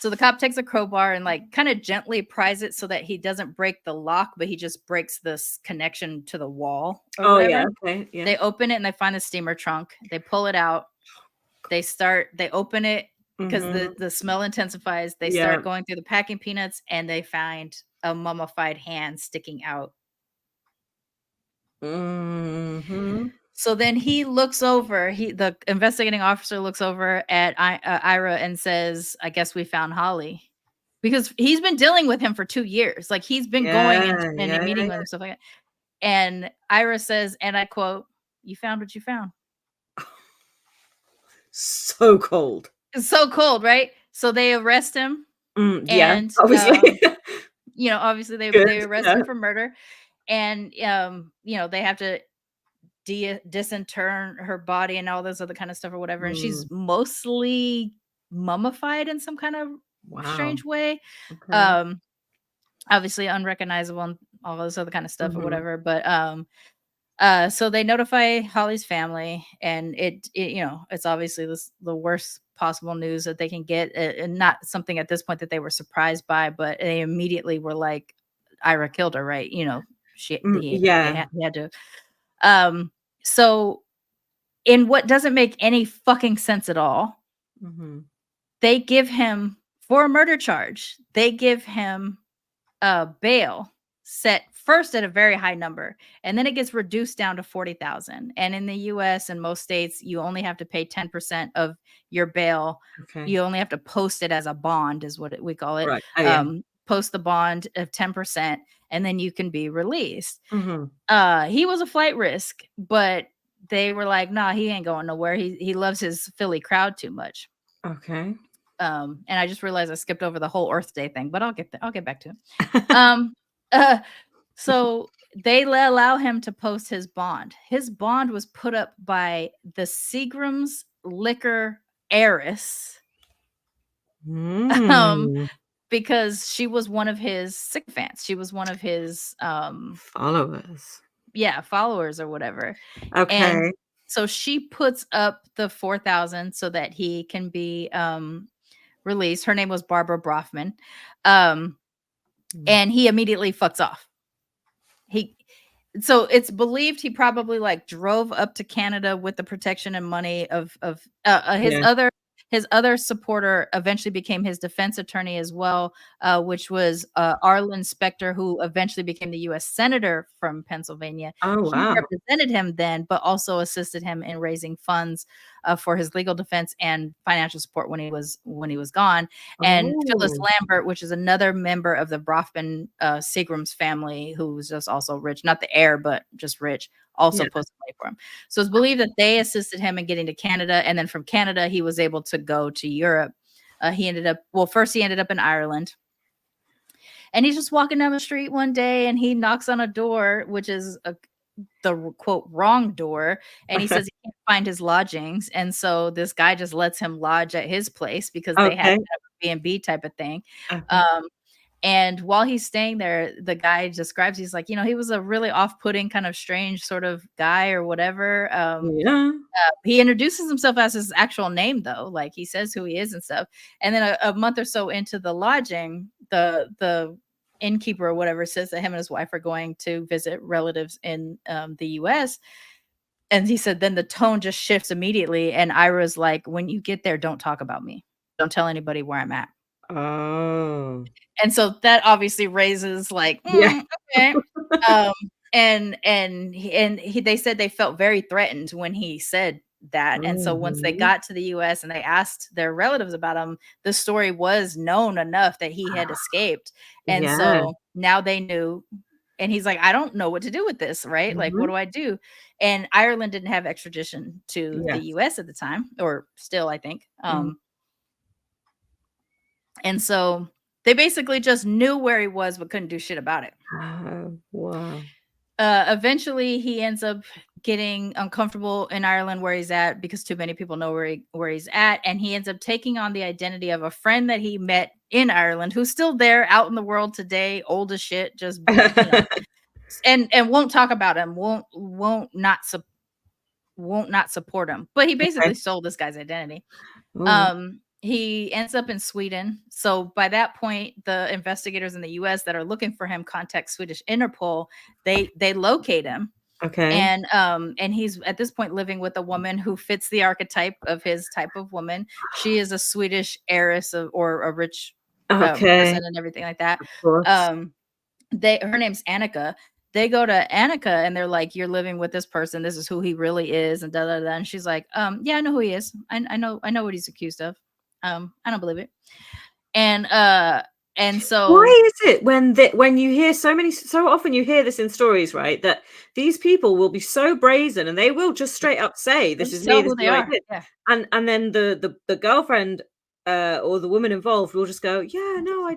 So the cop takes a crowbar and like kind of gently pries it so that he doesn't break the lock, but he just breaks this connection to the wall. Or whatever. Yeah, okay. Yeah. They open it and they find the steamer trunk. They pull it out. They open it because the smell intensifies. They start going through the packing peanuts and they find a mummified hand sticking out. So then he looks over, the investigating officer looks over at Ira and says, I guess we found Holly. Because he's been dealing with him for 2 years. Like he's been going and meeting with him, stuff like that. And Ira says, and I quote, you found what you found. So cold. It's so cold, right? So they arrest him. And obviously. Obviously they arrest him for murder. And they have to disinter her body and all this other kind of stuff or whatever. And she's mostly mummified in some kind of strange way. Okay. Obviously unrecognizable and all this other kind of stuff or whatever. But so they notify Holly's family, and it's obviously the worst possible news that they can get, and not something at this point that they were surprised by, but they immediately were like, Ira killed her, right? He had to. So in what doesn't make any fucking sense at all, they give him, for a murder charge, they give him bail set first at a very high number, and then it gets reduced down to 40,000. And in the US and most states, you only have to pay 10% of your bail. Okay. You only have to post it as a bond, is what we call it. Right. Post the bond of 10%, and then you can be released. He was a flight risk, but they were like, nah, he ain't going nowhere. He loves his Philly crowd too much. Okay. And I just realized I skipped over the whole Earth Day thing, but I'll get back to it. So they allow him to post his bond. His bond was put up by the Seagram's liquor heiress. Because she was one of his sycophants. She was one of his followers. Yeah, followers or whatever. Okay. And so she puts up the 4,000 so that he can be released. Her name was Barbara Brofman. And he immediately fucks off. So it's believed he probably like drove up to Canada with the protection and money of his other supporter eventually became his defense attorney as well, which was Arlen Specter, who eventually became the U.S. Senator from Pennsylvania. Oh, wow. He represented him then, but also assisted him in raising funds for his legal defense and financial support when he was gone. And Phyllis Lambert, which is another member of the Brofman Seagram's family, who was just also rich, not the heir, but just rich, also posted money for him. So it's believed that they assisted him in getting to Canada, and then from Canada he was able to go to Europe. First he ended up in Ireland, and he's just walking down the street one day and he knocks on a door, which is the quote wrong door, and he says he can't find his lodgings, and so this guy just lets him lodge at his place because they had a B&B type of thing. And while he's staying there, the guy describes, he's like, he was a really off-putting kind of strange sort of guy or whatever. He introduces himself as his actual name, though. Like he says who he is and stuff. And then a month or so into the lodging, the innkeeper or whatever says that him and his wife are going to visit relatives in the US. And he said, then the tone just shifts immediately. And Ira's like, when you get there, don't talk about me. Don't tell anybody where I'm at. Oh. And so that obviously raises like, okay. They said they felt very threatened when he said that. And so once they got to the US and they asked their relatives about him, the story was known enough that he had escaped. And so now they knew. And he's like, I don't know what to do with this, right? Like, what do I do? And Ireland didn't have extradition to the US at the time, or still, I think. And so they basically just knew where he was, but couldn't do shit about it. Wow. Eventually, he ends up getting uncomfortable in Ireland where he's at because too many people know where he's at, and he ends up taking on the identity of a friend that he met in Ireland who's still there out in the world today, old as shit, just and won't talk about him, won't not support him. But he basically stole this guy's identity. He ends up in Sweden. So by that point, the investigators in the US that are looking for him contact Swedish Interpol. They locate him. And he's at this point living with a woman who fits the archetype of his type of woman. She is a Swedish heiress or a rich person and everything like that. Her name's Annika. They go to Annika and they're like, "You're living with this person. This is who he really is." And da da da. And she's like, "Yeah, I know who he is. I know what he's accused of. I don't believe it." And so why is it when you hear so often you hear this in stories, right, that these people will be so brazen and they will just straight up say, "This is me, this is what I did." And then the girlfriend or the woman involved will just go, "Yeah, no, he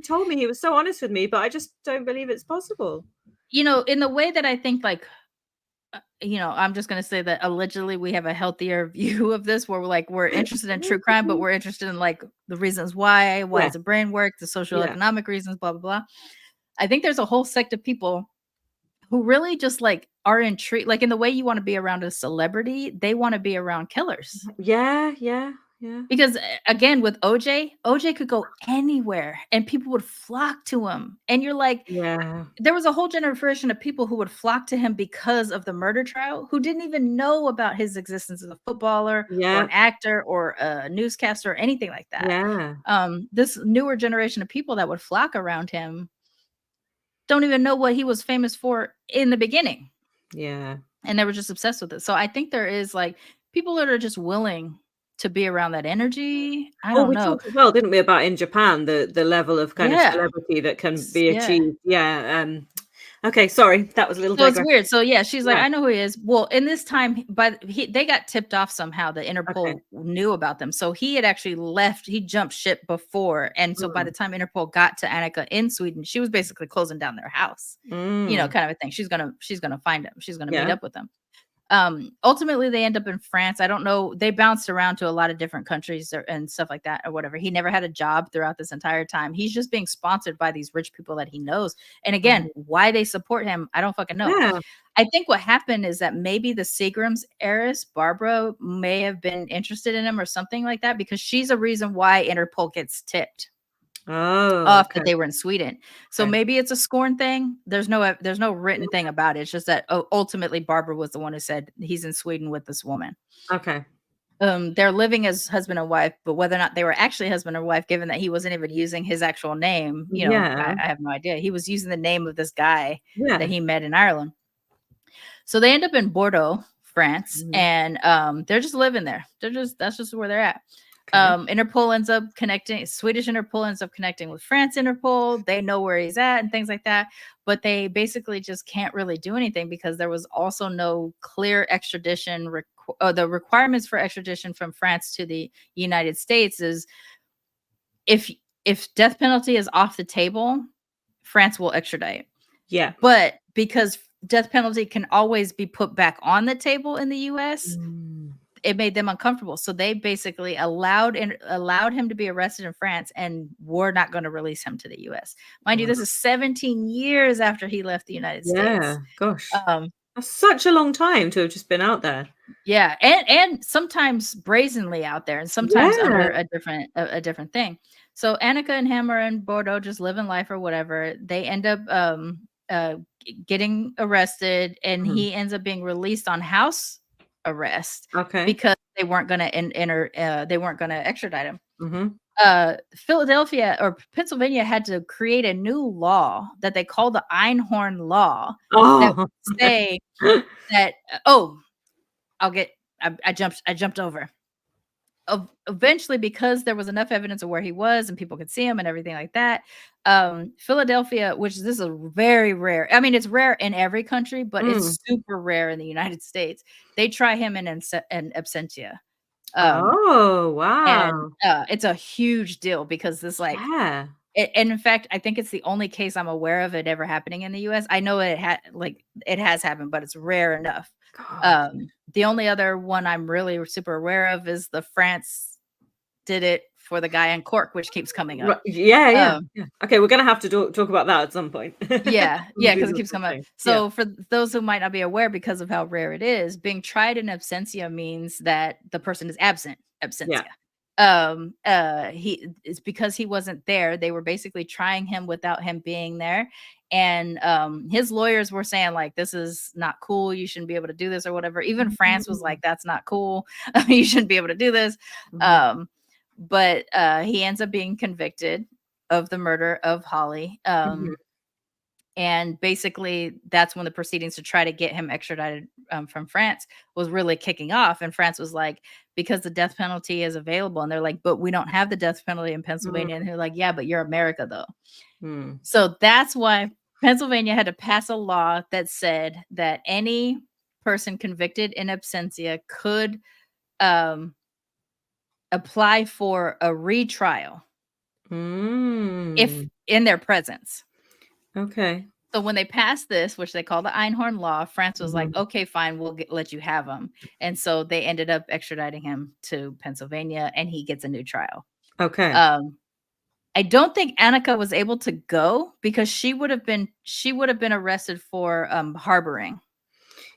told me, he was so honest with me, but I just don't believe it's possible." In the way that I think, like, I'm just going to say that allegedly we have a healthier view of this where we're interested in true crime, but we're interested in like the reasons why does the brain work, the social economic reasons, blah, blah, blah. I think there's a whole sect of people who really just like are intrigued, like in the way you want to be around a celebrity, they want to be around killers. Yeah. Because again, with OJ could go anywhere and people would flock to him. And you're like, there was a whole generation of people who would flock to him because of the murder trial, who didn't even know about his existence as a footballer or an actor or a newscaster or anything like that. This newer generation of people that would flock around him don't even know what he was famous for in the beginning. And they were just obsessed with it. So I think there is like people that are just willing to be around that energy. I don't know. Talked as well, didn't we, about in Japan the level of kind of celebrity that can be achieved. Okay, sorry, that was a little. So it's weird. So she's like, "I know who he is." Well, in this time, but they got tipped off somehow. The Interpol knew about them, so he had actually left. He jumped ship before, and so by the time Interpol got to Annika in Sweden, she was basically closing down their house. Kind of a thing. She's gonna find him. She's gonna meet up with them. Ultimately they end up in France. I don't know. They bounced around to a lot of different countries and stuff like that or whatever. He never had a job throughout this entire time. He's just being sponsored by these rich people that he knows. And again, why they support him, I don't fucking know. I think what happened is that maybe the Seagram's heiress, Barbara, may have been interested in him or something like that, because she's a reason why Interpol gets tipped off that they were in Sweden. So maybe it's a scorn thing. There's no written thing about it. It's just that ultimately Barbara was the one who said he's in Sweden with this woman. They're living as husband and wife, but whether or not they were actually husband or wife, given that he wasn't even using his actual name, I have no idea. He was using the name of this guy that he met in Ireland. So they end up in Bordeaux, France, and they're just living there. That's just where they're at. Interpol ends up connecting. Swedish Interpol ends up connecting with France Interpol. They know where he's at and things like that, but they basically just can't really do anything because there was also no clear extradition. The requirements for extradition from France to the United States is if death penalty is off the table, France will extradite. But because death penalty can always be put back on the table in the U.S., it made them uncomfortable. So they basically allowed him to be arrested in France and were not going to release him to the US. Mind you, this is 17 years after he left the United States. Gosh. That's such a long time to have just been out there. And sometimes brazenly out there and sometimes under a different thing. So Annika and him are in Bordeaux just living life or whatever. They end up getting arrested and he ends up being released on house arrest because they weren't going to extradite him. Philadelphia or Pennsylvania had to create a new law that they call the Einhorn law that would say that I jumped over. Eventually, because there was enough evidence of where he was and people could see him and everything like that, Philadelphia, which this is very rare. I mean, it's rare in every country, but it's super rare in the United States. They try him in absentia. And it's a huge deal because this and in fact, I think it's the only case I'm aware of it ever happening in the U.S. I know it has happened, but it's rare enough. God. The only other one I'm really super aware of is the France did it for the guy in Cork, which keeps coming up. Yeah. Okay, we're gonna have to talk about that at some point. Yeah, because it keeps Beautiful coming up. thing. Yeah. So for those who might not be aware, because of how rare it is, being tried in absentia means that the person is absent. Absentia. It's because he wasn't there. They were basically trying him without him being there. And his lawyers were saying, like, this is not cool. You shouldn't be able to do this or whatever. Even France was like, that's not cool. You shouldn't be able to do this. But he ends up being convicted of the murder of Holly. And basically, that's when the proceedings to try to get him extradited from France was really kicking off. And France was like, because the death penalty is available. And they're like, but we don't have the death penalty in Pennsylvania. And they're like, yeah, but you're America, though. So that's why Pennsylvania had to pass a law that said that any person convicted in absentia could apply for a retrial if in their presence. Okay. So when they passed this, which they call the Einhorn law, France was like, okay, fine, we'll let you have him. And so they ended up extraditing him to Pennsylvania, and he gets a new trial. Okay. I don't think Annika was able to go because she would have been arrested for harboring.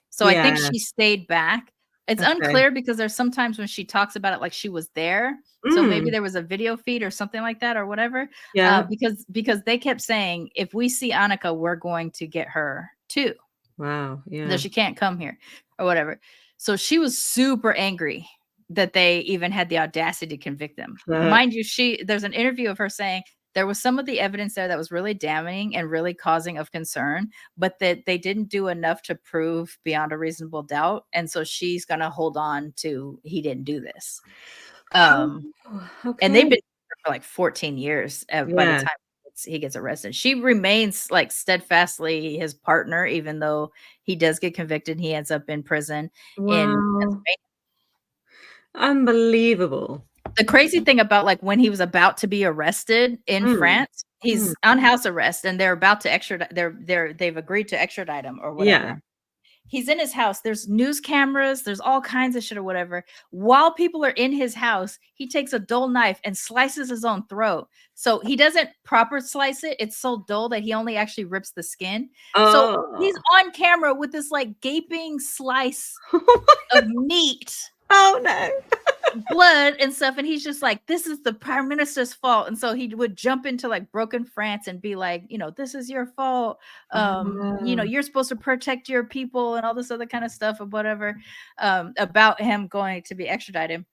So I think she stayed back. It's unclear because there's sometimes when she talks about it like she was there. So maybe there was a video feed or something like that or whatever. Yeah. Because they kept saying, if we see Annika, we're going to get her too. Wow. Yeah. So she can't come here or whatever. So she was super angry that they even had the audacity to convict them. Mind you, there's an interview of her saying there was some of the evidence there that was really damning and really causing of concern, but that they didn't do enough to prove beyond a reasonable doubt. And so she's going to hold on to, he didn't do this. And they've been for like 14 years by the time he gets arrested. She remains like steadfastly his partner, even though he does get convicted. He ends up in prison in Pennsylvania. Unbelievable. The crazy thing about like when he was about to be arrested in France, he's on house arrest and they're about to extradite. They've agreed to extradite him or whatever. Yeah. He's in his house. There's news cameras. There's all kinds of shit or whatever. While people are in his house, he takes a dull knife and slices his own throat. So he doesn't proper slice it. It's so dull that he only actually rips the skin. So he's on camera with this like gaping slice of meat. Oh no. Blood and stuff, and he's just like, this is the prime minister's fault. And so he would jump into like broken France and be like, this is your fault, you're supposed to protect your people and all this other kind of stuff or whatever, about him going to be extradited.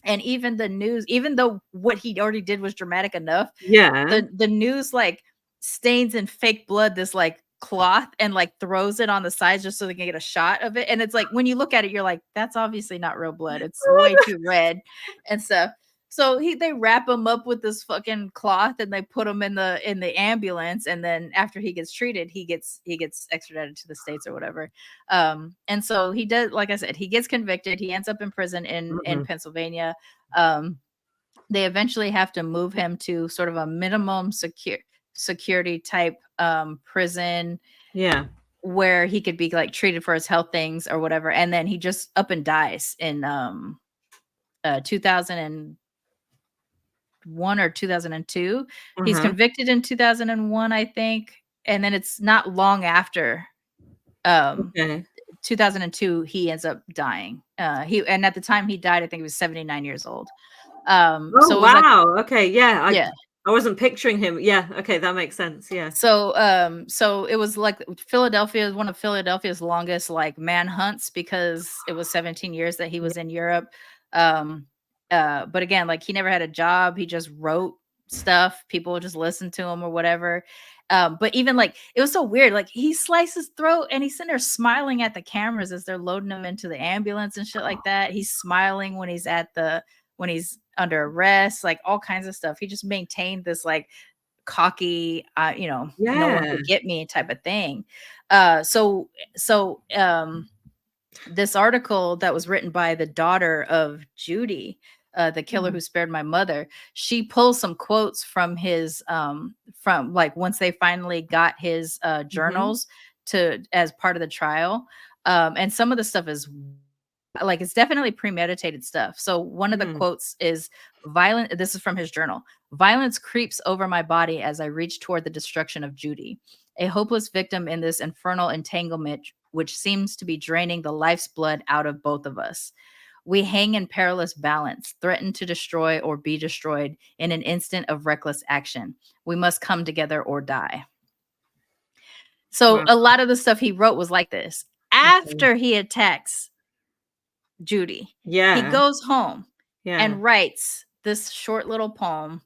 And even the news, even though what he already did was dramatic enough, the news like stains in fake blood this like cloth and like throws it on the sides just so they can get a shot of it. And it's like when you look at it, you're like, that's obviously not real blood. It's way too red and stuff. So they wrap him up with this fucking cloth and they put him in the ambulance. And then after he gets treated, he gets extradited to the States or whatever. And so he does, like I said, he gets convicted. He ends up in prison in Pennsylvania. They eventually have to move him to sort of a minimum security type prison, where he could be like treated for his health things or whatever. And then he just up and dies in 2001 or 2002. He's convicted in 2001, I think, and then it's not long after 2002 he ends up dying. And at the time he died, I think he was 79 years old. So wow. Like, okay. Yeah. I wasn't picturing him. Yeah. Okay. That makes sense. Yeah. So it was like Philadelphia is one of Philadelphia's longest like manhunts because it was 17 years that he was in Europe. But again, like he never had a job. He just wrote stuff. People would just listen to him or whatever. But even like, it was so weird. Like he sliced his throat and he's sitting there smiling at the cameras as they're loading him into the ambulance and shit like that. He's smiling when he's when he's under arrest, like all kinds of stuff. He just maintained this like cocky, no one could get me type of thing. So this article that was written by the daughter of Judy, the killer who spared my mother, she pulls some quotes from his from like once they finally got his journals as part of the trial. And some of the stuff is like, it's definitely premeditated stuff. So one of the quotes is violent. This is from his journal. Violence creeps over my body as I reach toward the destruction of Judy, a hopeless victim in this infernal entanglement, which seems to be draining the life's blood out of both of us. We hang in perilous balance, threatened to destroy or be destroyed in an instant of reckless action. We must come together or die. So Wow. a lot of the stuff he wrote was like this. After he attacks Judy, he Yeah. goes home Yeah. and writes this short little poem.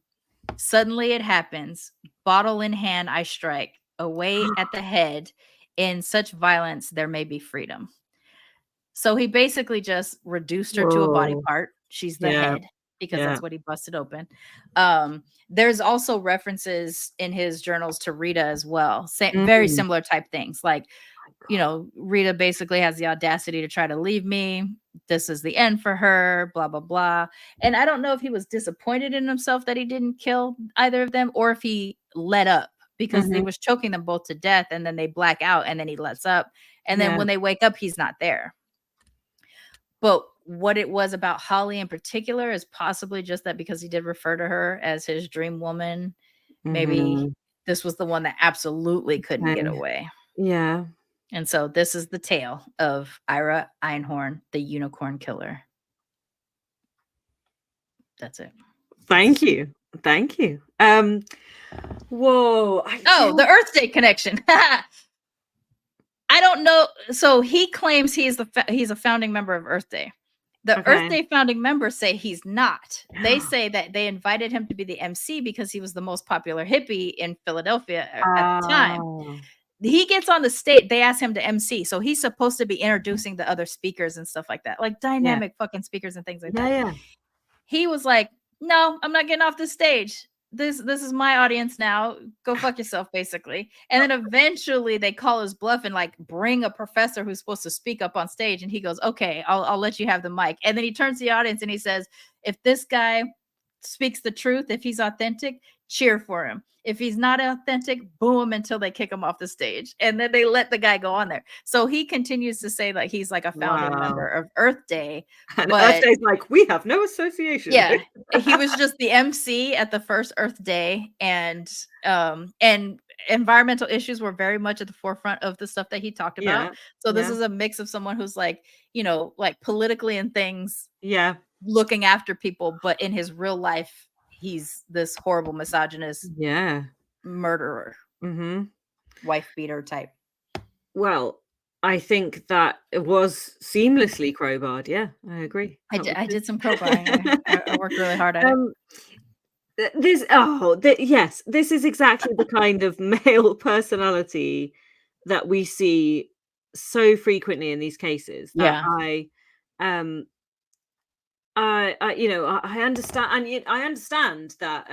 Suddenly it happens. Bottle in hand, I strike. Away at the head. In such violence, there may be freedom. So he basically just reduced her to a body Whoa. part. She's the Yeah. head because Yeah. that's what he busted open. There's also references in his journals to Rita as well. Very similar type things. Like, you know, Rita basically has the audacity to try to leave me. This is the end for her, blah, blah, blah. And I don't know if he was disappointed in himself that he didn't kill either of them, or if he let up because he was choking them both to death, and then they black out and then he lets up. And then when they wake up, he's not there. But what it was about Holly in particular is possibly just that because he did refer to her as his dream woman, maybe this was the one that absolutely couldn't get away. Yeah. And so this is the tale of Ira Einhorn, the unicorn killer. That's it. Thank you. Thank you. Whoa. The Earth Day connection. I don't know. So he claims he's a founding member of Earth Day. The Earth Day founding members say he's not. They say that they invited him to be the MC because he was the most popular hippie in Philadelphia at the time. He gets on the stage. They ask him to MC. So he's supposed to be introducing the other speakers and stuff like that, like dynamic fucking speakers and things like that. Yeah. He was like, no, I'm not getting off the stage. This is my audience now. Go fuck yourself, basically. And then eventually they call his bluff and like bring a professor who's supposed to speak up on stage. And he goes, okay, I'll let you have the mic. And then he turns to the audience and he says, if this guy speaks the truth, if he's authentic, cheer for him. If he's not authentic, boo him until they kick him off the stage. And then they let the guy go on there. So he continues to say that he's like a founding member of Earth Day. And Earth Day's like, we have no association. Yeah. He was just the MC at the first Earth Day. And environmental issues were very much at the forefront of the stuff that he talked about. So this is a mix of someone who's like, you know, like politically and things. Yeah. Looking after people, but in his real life, he's this horrible misogynist, murderer, wife beater type. Well, I think that it was seamlessly crowbarred. Yeah, I agree. I did some crowbarring. I worked really hard at it. This is exactly the kind of male personality that we see so frequently in these cases. That I understand, and I understand that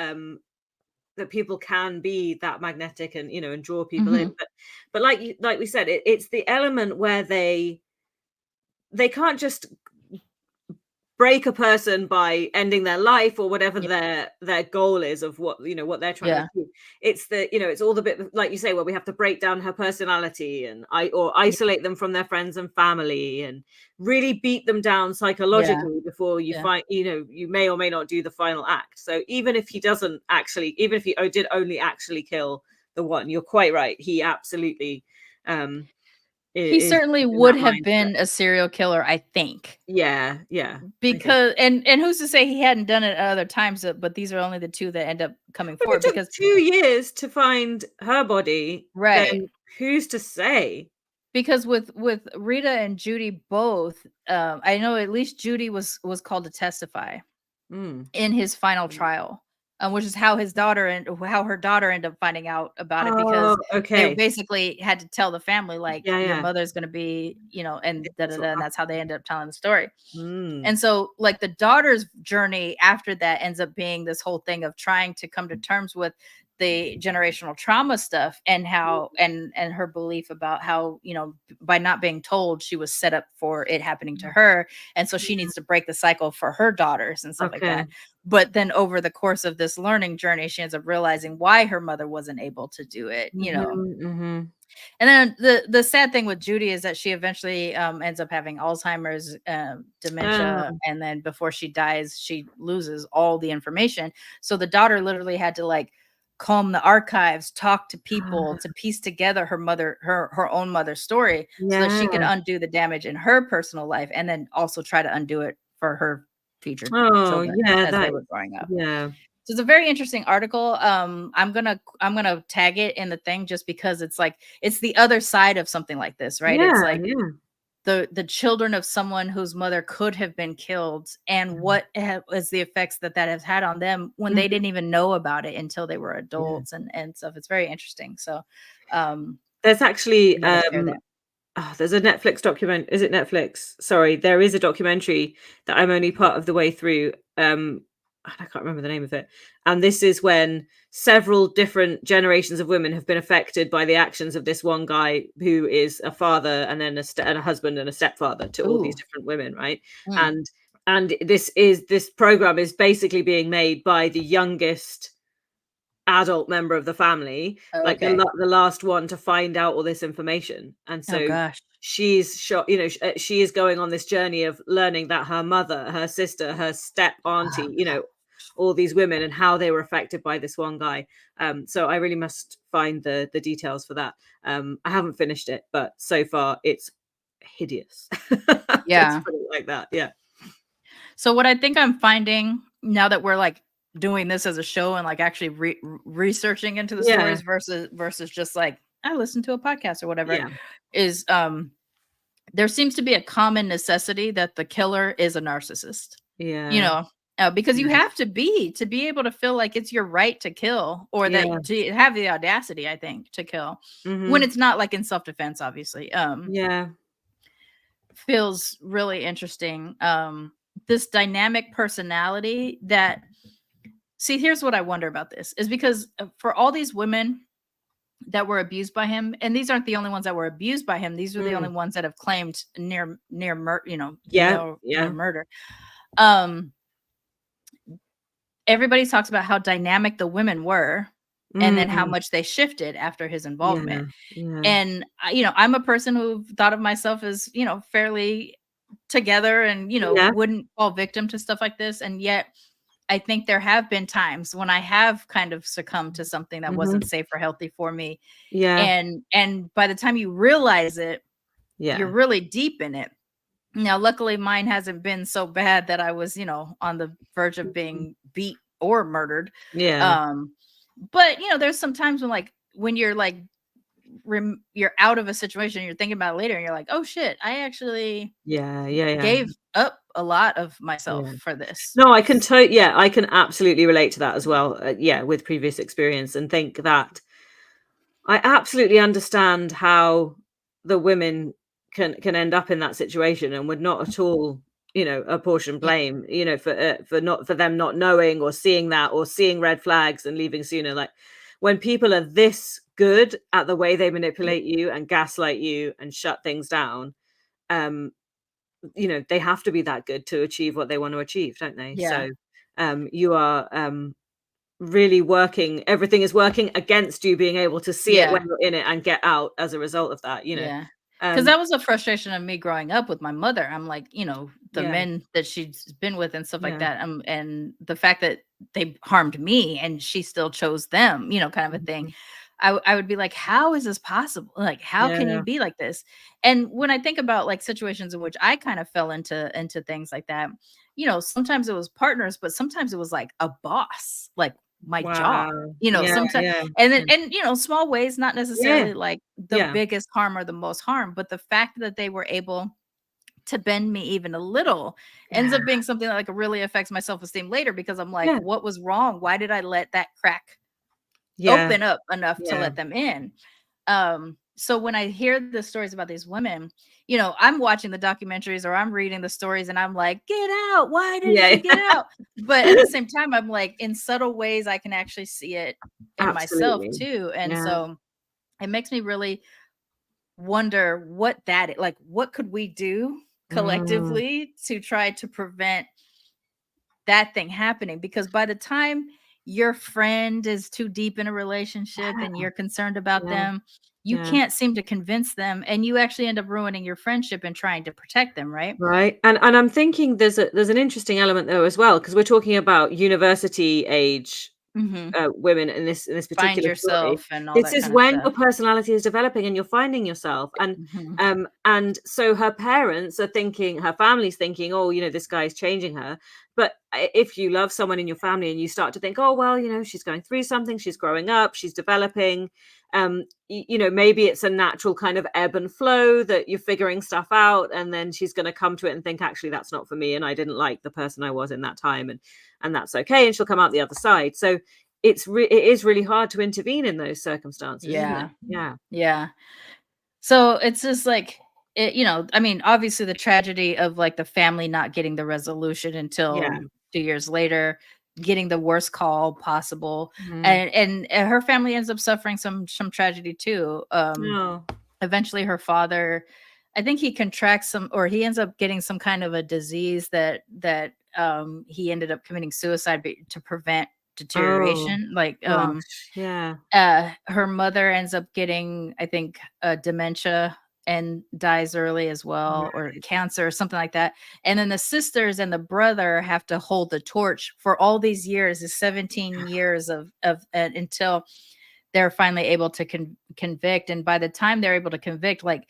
that people can be that magnetic and and draw people in, but like we said, it's the element where they can't just break a person by ending their life or whatever their goal is of what what they're trying to do. It's it's all the bit like you say where we have to break down her personality and isolate them from their friends and family and really beat them down psychologically before you find you may or may not do the final act. So even if he did only actually kill the one, you're quite right, he absolutely he certainly would have been a serial killer, I think. Yeah. Because and who's to say he hadn't done it at other times, but these are only the two that end up coming forward. It took because 2 years to find her body, right? Then who's to say? Because with Rita and Judy both, I know at least Judy was called to testify in his final trial. Which is how her daughter ended up finding out about it, because they basically had to tell the family like your mother's going to be, and and that's how they ended up telling the story. And so like the daughter's journey after that ends up being this whole thing of trying to come to terms with the generational trauma stuff, and how and her belief about how, by not being told, she was set up for it happening to her, and so she needs to break the cycle for her daughters and stuff like Okay. that. But then over the course of this learning journey, she ends up realizing why her mother wasn't able to do it. Mhm. And then the sad thing with Judy is that she eventually ends up having Alzheimer's, dementia, and then before she dies, she loses all the information. So the daughter literally had to like comb the archives, talk to people to piece together her own mother's story, so that she could Yeah. undo the damage in her personal life, and then also try to undo it for her future Oh, children yeah, as they were growing up. yeah. So it's a very interesting article. I'm gonna tag it in the thing just because it's like it's the other side of something like this, right? It's Yeah, like yeah. the children of someone whose mother could have been killed, and what is the effects that has had on them when they Mhm. didn't even know about it until they were Yeah. adults and stuff. It's very interesting. So, um, There's actually, I'm gonna share that. there's a Netflix document. Is it Netflix? Sorry, there is a documentary that I'm only part of the way through. And I can't remember the name of it. And this is when several different generations of women have been affected by the actions of this one guy who is a father and then and a husband and a stepfather to all these Ooh. different women, right? Mm. And this program is basically being made by the youngest adult member of the family, like Okay. the last one to find out all this information. And Oh so gosh. she's shot, she is going on this journey of learning that her mother, her sister, her step auntie, all these women and how they were affected by this one guy. So I really must find the details for that. I haven't finished it, but so far it's hideous. Let's Yeah. put it like that. Yeah. So what I think I'm finding now that we're like doing this as a show and like actually researching into the Yeah. stories versus just like I listen to a podcast or whatever, Yeah. is there seems to be a common necessity that the killer is a narcissist. Yeah. Because you Yeah. have to be able to feel like it's your right to kill, or Yeah. that to have the audacity, I think, to kill when Mhm. it's not like in self-defense, obviously. Yeah. Feels really interesting. This dynamic personality that see, here's what I wonder about this is because for all these women that were abused by him, and these aren't the only ones that were abused by him, these were the only Mm. ones that have claimed near Yeah. near Yeah. murder. Um Everybody talks about how dynamic the women were, and then how Mm. much they shifted after his Yeah. involvement. Yeah. And I'm a person who thought of myself as, fairly together and, Yeah. wouldn't fall victim to stuff like this. And yet I think there have been times when I have kind of succumbed to something that Mhm. wasn't safe or healthy for me. Yeah. And by the time you realize it, you're Yeah. really deep in it. Now, luckily mine hasn't been so bad that I was, on the verge of Mhm. being beat or murdered. Yeah. Um, but there's some times when you're like you're out of a situation, you're thinking about it later, and you're like, oh shit, I actually Yeah. Yeah. Yeah. gave up a lot of myself Yeah. for this. No, I can absolutely relate to that as well. Yeah, with previous experience, and think that I absolutely understand how the women can end up in that situation and would not at all, apportion Yeah, blame, for them not knowing or seeing that or seeing red flags and leaving sooner. Like when people are this good at the way they manipulate you and gaslight you and shut things down, um, they have to be that good to achieve what they want to achieve, don't they? yeah, So you are really working, everything is working against you being able to see it yeah. when you're in it and get out as a result of that. Yeah. Because Um that was a frustration of me growing up with my mother. I'm like, the yeah, men that she's been with and stuff like yeah. that. And the fact that they harmed me and she still chose them, kind of a thing. Mhm. I would be like, how is this possible? Like, how can you Yeah, be like this? And when I think about like situations in which I kind of fell into things like that, sometimes it was partners, but sometimes it was like a boss, like my job, wow, yeah, sometimes yeah, and then small ways, not yeah, necessarily like the yeah, biggest harm or the most harm, but the fact that they were able to bend me even a little ends yeah, up being something that like really affects my self-esteem later, because I'm like, yeah, what was wrong? Why did I let that crack yeah, open up enough to yeah, let them in? Um, so when I hear the stories about these women, you know, I'm watching the documentaries or I'm reading the stories and I'm like, get out. Why didn't you get out? But at the same time, I'm like, in subtle ways, I can actually see it in myself Absolutely. too. And Yeah. so it makes me really wonder what could we do collectively to try to prevent that thing happening? Because by the time your friend is too deep in a relationship and you're concerned about Yeah. them, you Yeah. can't seem to convince them, and you actually end up ruining your friendship and trying to protect them, right? Right. And I'm thinking there's an interesting element though as well, because we're talking about university age Mhm. women in this Find particular story. yourself and all This that is kind of when stuff. your personality is developing and you're finding yourself. Mhm. And so her parents are thinking, her family's thinking, oh, you know, this guy's changing her. But if you love someone in your family and you start to think, oh, well, you know, she's going through something, she's growing up, she's developing, you know, maybe it's a natural kind of ebb and flow that you're figuring stuff out, and then she's going to come to it and think, actually, that's not for me, and I didn't like the person I was in that time, and that's okay, and she'll come out the other side. So it is really hard to intervene in those circumstances, isn't it? Yeah. Yeah. Yeah. So it's just like it, you know, I mean, obviously the tragedy of like the family not getting the resolution until Yeah. 2 years later, getting the worst call possible. Mhm. And her family ends up suffering some tragedy too. Oh. Eventually her father, I think he contracts some, or he ends up getting some kind of a disease that he ended up committing suicide to prevent Oh, deterioration. Like gosh. Yeah. her mother ends up getting, I think, dementia and dies early as well, or Right. cancer or something like that. And then the sisters and the brother have to hold the torch for all these years, the 17 years of until they're finally able to convict. And by the time they're able to convict, like,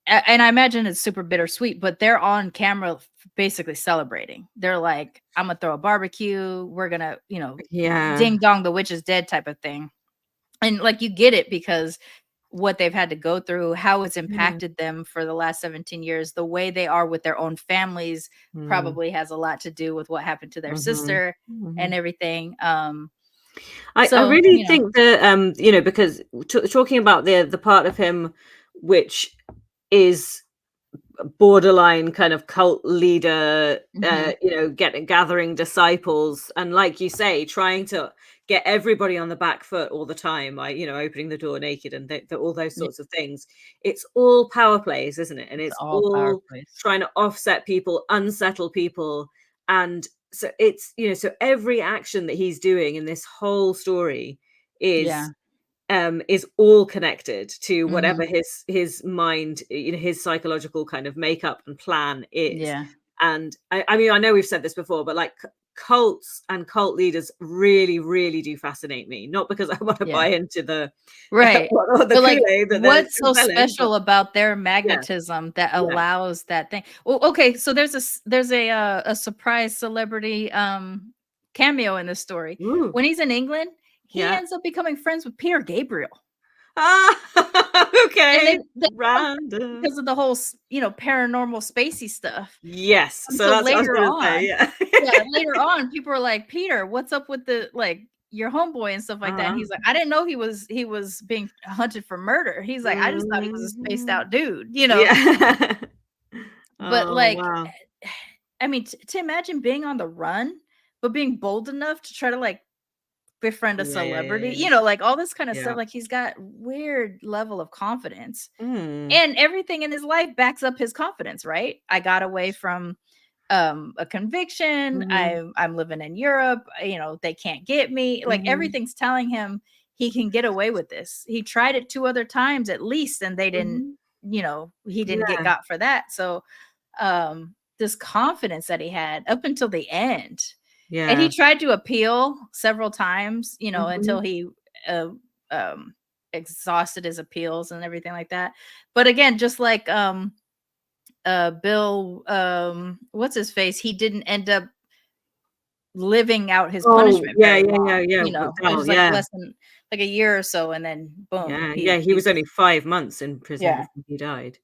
and I imagine it's super bittersweet, but they're on camera basically celebrating. They're like, I'm gonna throw a barbecue. We're gonna, you know, Yeah. ding dong, the witch is dead type of thing. And like you get it because what they've had to go through, how it's Mm. impacted them for the last 17 years, the way they are with their own families Mm. probably has a lot to do with what happened to their Mhm. sister and Mhm. everything. I So, really you know, think that you know, because talking about the part of him which is borderline kind of cult leader, mhm, you know, gathering disciples, and like you say, trying to get everybody on the back foot all the time, like, you know, opening the door naked and all those yeah, sorts of things. It's all power plays, isn't it? And it's it's all power all plays. trying to offset people, unsettle people. And so it's, you know, so every action that he's doing in this whole story Yeah. is all connected to whatever Mhm. his mind, you know, his psychological kind of makeup and plan is. Yeah. And I mean, I know we've said this before, but like cults and cult leaders really, really do fascinate me. Not because I want to Yeah. buy into the Right. or the But like Kool-Aid that they're what's so selling, but special about their yeah, magnetism that yeah. allows that thing? Well, okay, so there's a surprise celebrity cameo in this story. Ooh, When he's in England, he yeah. ends up becoming friends with Peter Gabriel. Ah, And okay. they become friends Random. because of the whole paranormal spacey stuff. Yes. So Until that's what I was later gonna say. on, Yeah. yeah, later on, people are like, "Peter, what's up with the like your homeboy and stuff like that?" And Uh-huh. he's like, "I didn't know he was being hunted for murder." He's like, "I just thought he was a spaced Mhm. out dude," you know? Yeah. But Oh, like, wow. I mean, to imagine being on the run, but being bold enough to try to like befriend a Yeah, yeah, yeah, celebrity, yeah, yeah. like all this kind of Yeah. stuff. Like he's got weird level of confidence, Mm. and everything in his life backs up his confidence, right? I got away from a conviction. Mhm. I'm living in Europe, they can't get me. Like Mhm. everything's telling him he can get away with this. He tried it 2 other times at least and they didn't, Mhm. he didn't get Yeah. got for that. So this confidence that he had up until the end. And he Yeah. tried to appeal several times, until Mhm. he uh, um exhausted his appeals and everything like that. But again, just like Bill, what's his face? He didn't end up living out his Oh, punishment yeah, very yeah, yeah, long, yeah. It McDowell, was like yeah. less than like a year or so, and then boom, Yeah, yeah, he he was only 5 months in prison yeah. before he died.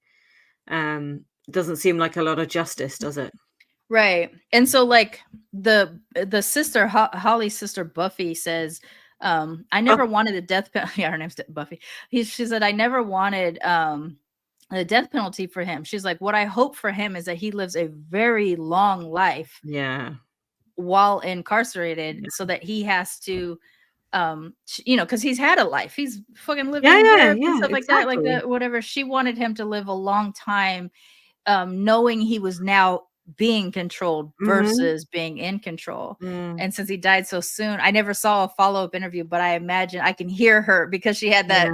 Doesn't seem like a lot of justice, does it? Right. And so like the sister Holly's sister Buffy says I never wanted a death penalty. Yeah, her name's Buffy. She said, I never wanted the death penalty for him. She's like, what I hope for him is that he lives a very long life Yeah. while incarcerated, so that he has to because he's had a life, he's fucking living and stuff like that, like that, whatever. She wanted him to live a long time, knowing he was now being controlled versus being in control. And since he died so soon, I never saw a follow-up interview, but I imagine I can hear her, because she had that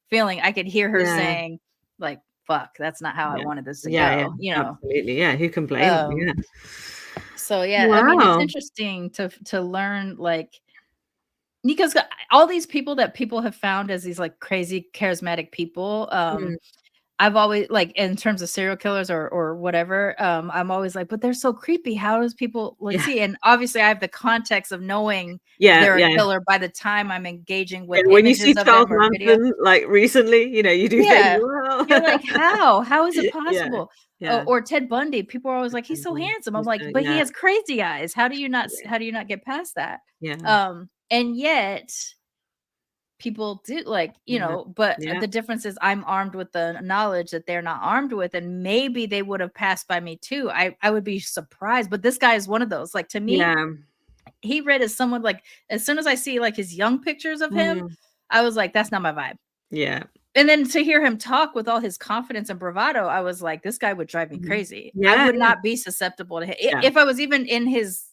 feeling. I could hear her saying, like, fuck, that's not how I wanted this to go. Absolutely. Yeah, who can blame him? So I mean, it's interesting to learn, like, because all these people that people have found as these like crazy charismatic people, I've always, like, in terms of serial killers or whatever, I'm always like, but they're so creepy. How does people see? And obviously I have the context of knowing they're a killer by the time I'm engaging with when you images see of Charles them or video. Manson, like recently, you do think, well. You're like, how is it possible? Or Ted Bundy, people are always like, he's so handsome. I'm like, but he has crazy eyes. How do you not get past that? And yet people do, like, but the difference is I'm armed with the knowledge that they're not armed with, and maybe they would have passed by me too. I would be surprised, but this guy is one of those. Like, to me, he read as someone, like, as soon as I see like his young pictures of him, I was like, that's not my vibe. And then to hear him talk with all his confidence and bravado, I was like, this guy would drive me crazy. I would not be susceptible to him. If I was even in his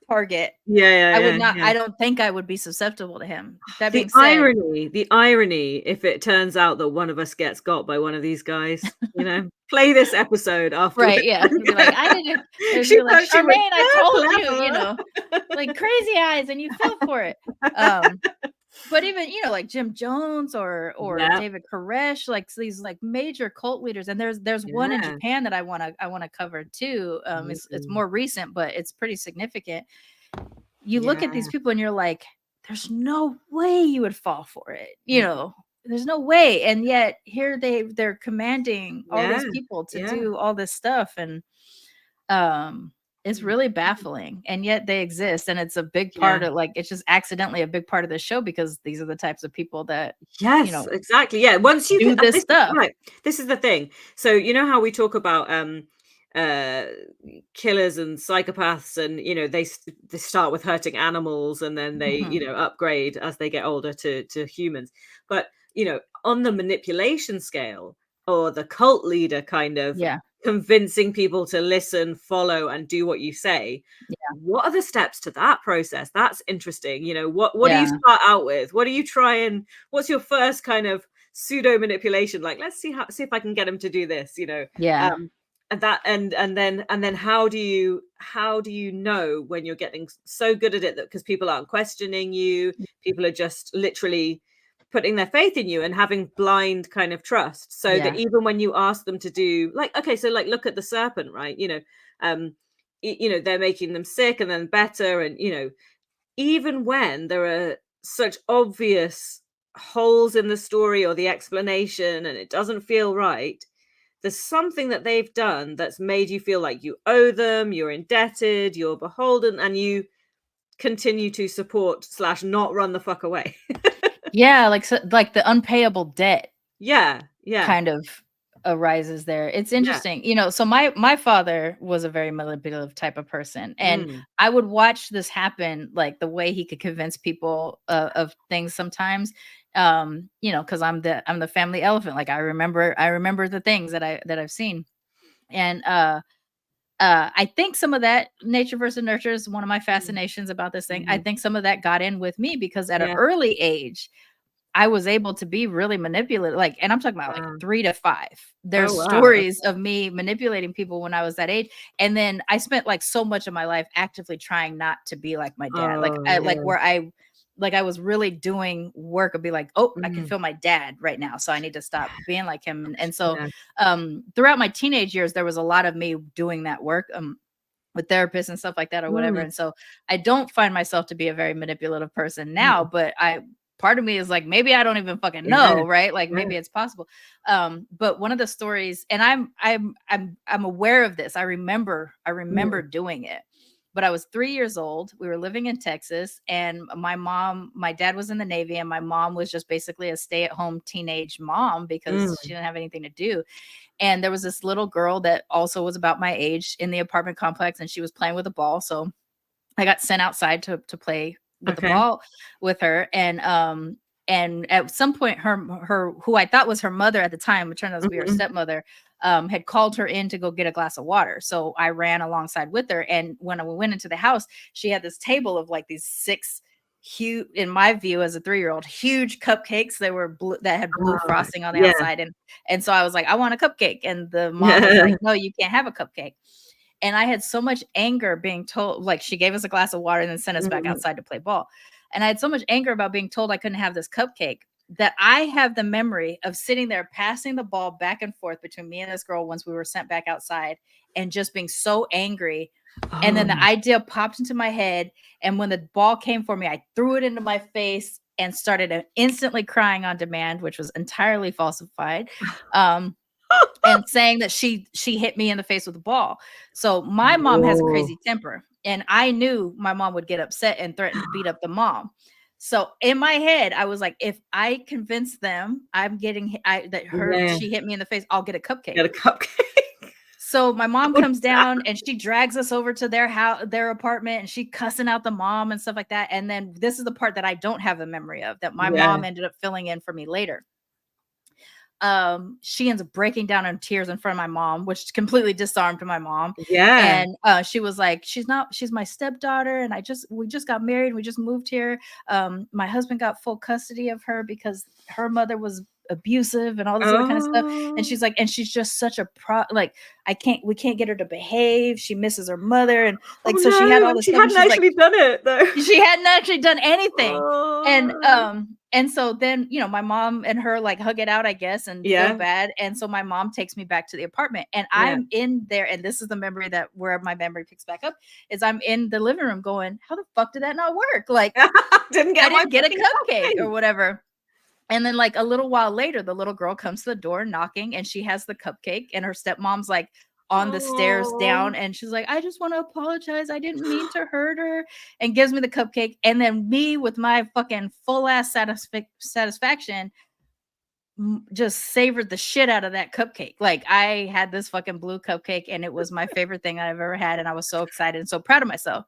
target, I would not. I don't think I would be susceptible to him. That being said, the irony, if it turns out that one of us gets got by one of these guys, play this episode after, right? Yeah, be like, I didn't. Be like, Sharmane, I told you, like, crazy eyes, and you fell for it. But even, like Jim Jones or David Koresh, like these like major cult leaders, and there's one in Japan that I want to cover too. It's more recent, but it's pretty significant. You look at these people and you're like, there's no way you would fall for it. There's no way, and yet here they're commanding all these people to do all this stuff, and it's really baffling, and yet they exist, and it's a big part of, like, it's just accidentally a big part of the show, because these are the types of people that exactly. Once you do this stuff, right, this is the thing. So how we talk about killers and psychopaths, and they start with hurting animals, and then they upgrade as they get older to humans. But on the manipulation scale, or the cult leader kind of convincing people to listen, follow, and do what you say. What are the steps to that process? That's interesting. What do you start out with? What do you try, and what's your first kind of pseudo manipulation? Like, let's see if I can get him to do this. And that, and then how do you know when you're getting so good at it that, because people aren't questioning you, people are just literally putting their faith in you and having blind kind of trust, so that even when you ask them to do, like, okay, so like, look at the serpent, right? They're making them sick and then better, and even when there are such obvious holes in the story or the explanation and it doesn't feel right, there's something that they've done that's made you feel like you owe them, you're indebted, you're beholden, and you continue to support / not run the fuck away. like the unpayable debt kind of arises there. It's interesting. So my father was a very manipulative type of person, and I would watch this happen, like the way he could convince people of things sometimes, because I'm the family elephant. Like, I remember the things that I've seen, and I think some of that nature versus nurture is one of my fascinations about this thing. I think some of that got in with me, because at an early age, I was able to be really manipulative. Like, and I'm talking about like 3 to 5. There's stories of me manipulating people when I was that age. And then I spent like so much of my life actively trying not to be like my dad. I was really doing work and be like, I can feel my dad right now, so I need to stop being like him. And so throughout my teenage years, there was a lot of me doing that work with therapists and stuff like that, or whatever. And so I don't find myself to be a very manipulative person now, but part of me is like, maybe I don't even fucking know, right? Like, maybe it's possible. But one of the stories, and I'm aware of this. I remember doing it. but I was 3 years old. We were living in Texas, and my dad was in the Navy, and my mom was just basically a stay-at-home teenage mom because she didn't have anything to do. And there was this little girl that also was about my age in the apartment complex, and she was playing with a ball. So I got sent outside to play with the ball with her. And at some point, her who I thought was her mother at the time, it turned out to be her stepmother, had called her in to go get a glass of water. So I ran alongside with her. And when we went into the house, she had this table of like these 6 huge, in my view as a 3-year-old, huge cupcakes. They were blue, that had blue frosting on the outside. And so I was like, I want a cupcake. And the mom was like, no, you can't have a cupcake. And I had so much anger being told, like she gave us a glass of water and then sent us back outside to play ball. And I had so much anger about being told I couldn't have this cupcake that I have the memory of sitting there passing the ball back and forth between me and this girl once we were sent back outside and just being so angry. And then the idea popped into my head. And when the ball came for me, I threw it into my face and started instantly crying on demand, which was entirely falsified. And saying that she hit me in the face with a ball. So my mom has a crazy temper, and I knew my mom would get upset and threaten to beat up the mom. So in my head, I was like, if I convince them she hit me in the face, I'll get a cupcake. Get a cupcake. So my mom comes down and she drags us over to their house, their apartment, and she cussing out the mom and stuff like that. And then this is the part that I don't have the memory of, that my mom ended up filling in for me later. She ends up breaking down in tears in front of my mom, which completely disarmed my mom. And she was like, she's my stepdaughter, and we just got married, we just moved here. My husband got full custody of her because her mother was abusive and all this other kind of stuff. And she's like, and she's just such a we can't get her to behave. She misses her mother. And like, she had all this she stuff. hadn't actually done it though. She hadn't actually done anything. And so then, my mom and her like hug it out, I guess, and feel bad. And so my mom takes me back to the apartment, and I'm in there. And this is the memory where my memory picks back up, is I'm in the living room going, how the fuck did that not work? Like, I didn't get a cupcake or whatever. And then like a little while later, the little girl comes to the door knocking, and she has the cupcake, and her stepmom's like on the stairs down, and she's like, I just want to apologize, I didn't mean to hurt her, and gives me the cupcake. And then me, with my fucking full ass satisfaction, just savored the shit out of that cupcake. Like, I had this fucking blue cupcake, and it was my favorite thing I've ever had, and I was so excited and so proud of myself.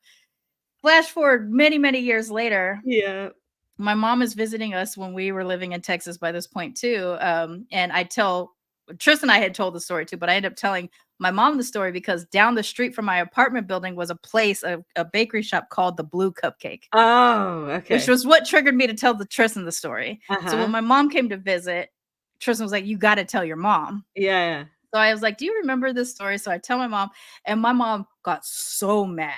Flash forward many, many years later. My mom is visiting us when we were living in Texas by this point too. And Tristan and I had told the story too, but I ended up telling my mom the story because down the street from my apartment building was a place, a bakery shop called the Blue Cupcake. Oh, okay. Which was what triggered me to tell Tristan the story. So when my mom came to visit, Tristan was like, you got to tell your mom. Yeah. So I was like, do you remember this story? So I tell my mom, and my mom got so mad.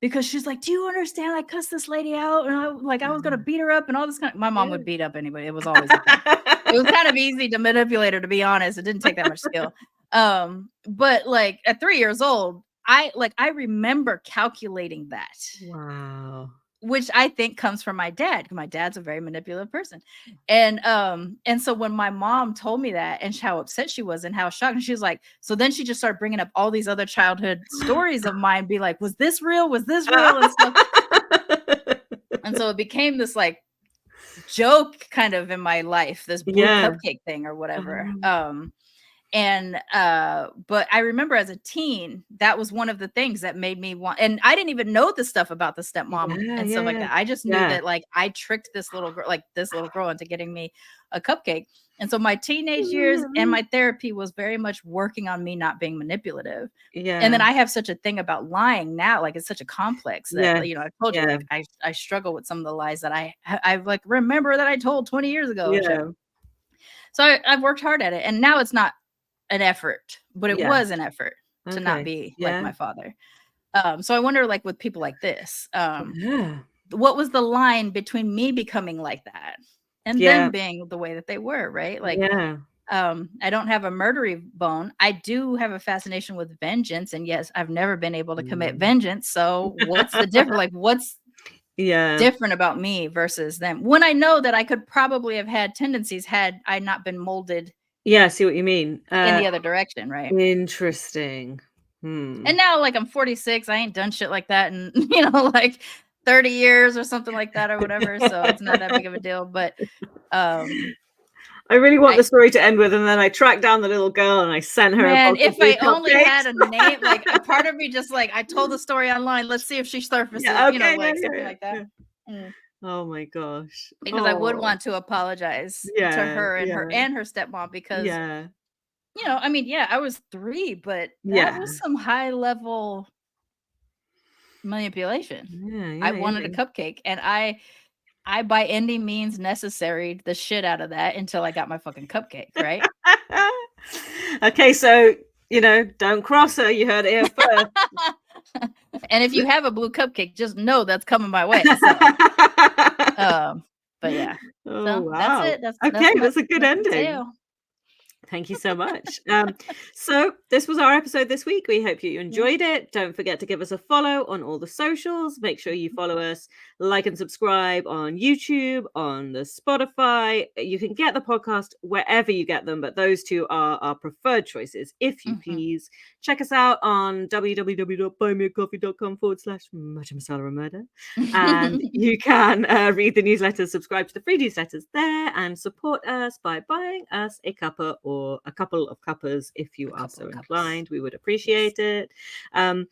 Because she's like, do you understand? I cussed this lady out, and I was gonna beat her up and all this kind of. My mom would beat up anybody. It was always it was kind of easy to manipulate her, to be honest. It didn't take that much skill. But like at 3 years old, I remember calculating that. Wow. Which I think comes from my dad. My dad's a very manipulative person. And so when my mom told me that and how upset she was and how shocked, and she was like, so then she just started bringing up all these other childhood stories of mine, be like, was this real? Was this real? And stuff. And so it became this like joke kind of in my life, this blue cupcake thing or whatever. But I remember as a teen, that was one of the things that made me want, and I didn't even know the stuff about the stepmom and stuff like that. I just knew that like I tricked this little girl into getting me a cupcake. And so my teenage years and my therapy was very much working on me not being manipulative. And then I have such a thing about lying now, like it's such a complex that I told you, like, I struggle with some of the lies that I like remember that I told 20 years ago. So I've worked hard at it, and now it's not an effort, but it was an effort to not be like my father. So I wonder, like with people like this, what was the line between me becoming like that and them being the way that they were, right? Like, I don't have a murdery bone. I do have a fascination with vengeance, and yes, I've never been able to commit vengeance. So what's the difference? Like, what's different about me versus them? When I know that I could probably have had tendencies had I not been molded. Yeah, I see what you mean. In the other direction, right? Interesting. And now, like, I'm 46. I ain't done shit like that in, like 30 years or something like that or whatever. So it's not that big of a deal. But I really want the story to end with, and then I tracked down the little girl and I sent her. Man, a box of if blue I only cupcakes. had a name, like a part of me just like I told the story online. Let's see if she surfaces, something like that. Oh my gosh! Because I would want to apologize to her and her stepmom because I mean, I was 3, but that was some high level manipulation. I wanted a cupcake, and I by any means necessary the shit out of that until I got my fucking cupcake, right? Okay, so don't cross her. You heard it here first. And if you have a blue cupcake, just know that's coming my way. So. But yeah. Oh, so wow. That's it. That's a good ending. Thank you so much. So this was our episode this week. We hope you enjoyed it. Don't forget to give us a follow on all the socials. Make sure you follow us, like and subscribe on YouTube, on the Spotify. You can get the podcast wherever you get them, but those 2 are our preferred choices. If you please, check us out on www.buymeacoffee.com/Matcha, Masala and Murder. And you can read the newsletters, subscribe to the free newsletters there, and support us by buying us a cuppa or a couple of cuppas if you are so inclined. We would appreciate it. And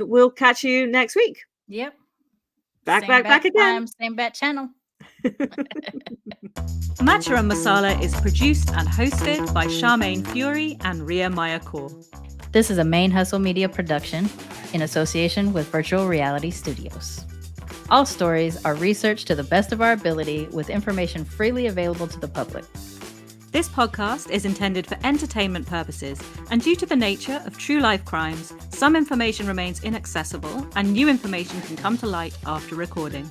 we'll catch you next week. Yep. Back again. Time, same bat channel. Matcha and Masala is produced and hosted by Sharmane Fury and Rhia Kaur. This is a ManeHustle Media production in association with Virtual Rhiality Studios. All stories are researched to the best of our ability with information freely available to the public. This podcast is intended for entertainment purposes, and due to the nature of true life crimes, some information remains inaccessible and new information can come to light after recording.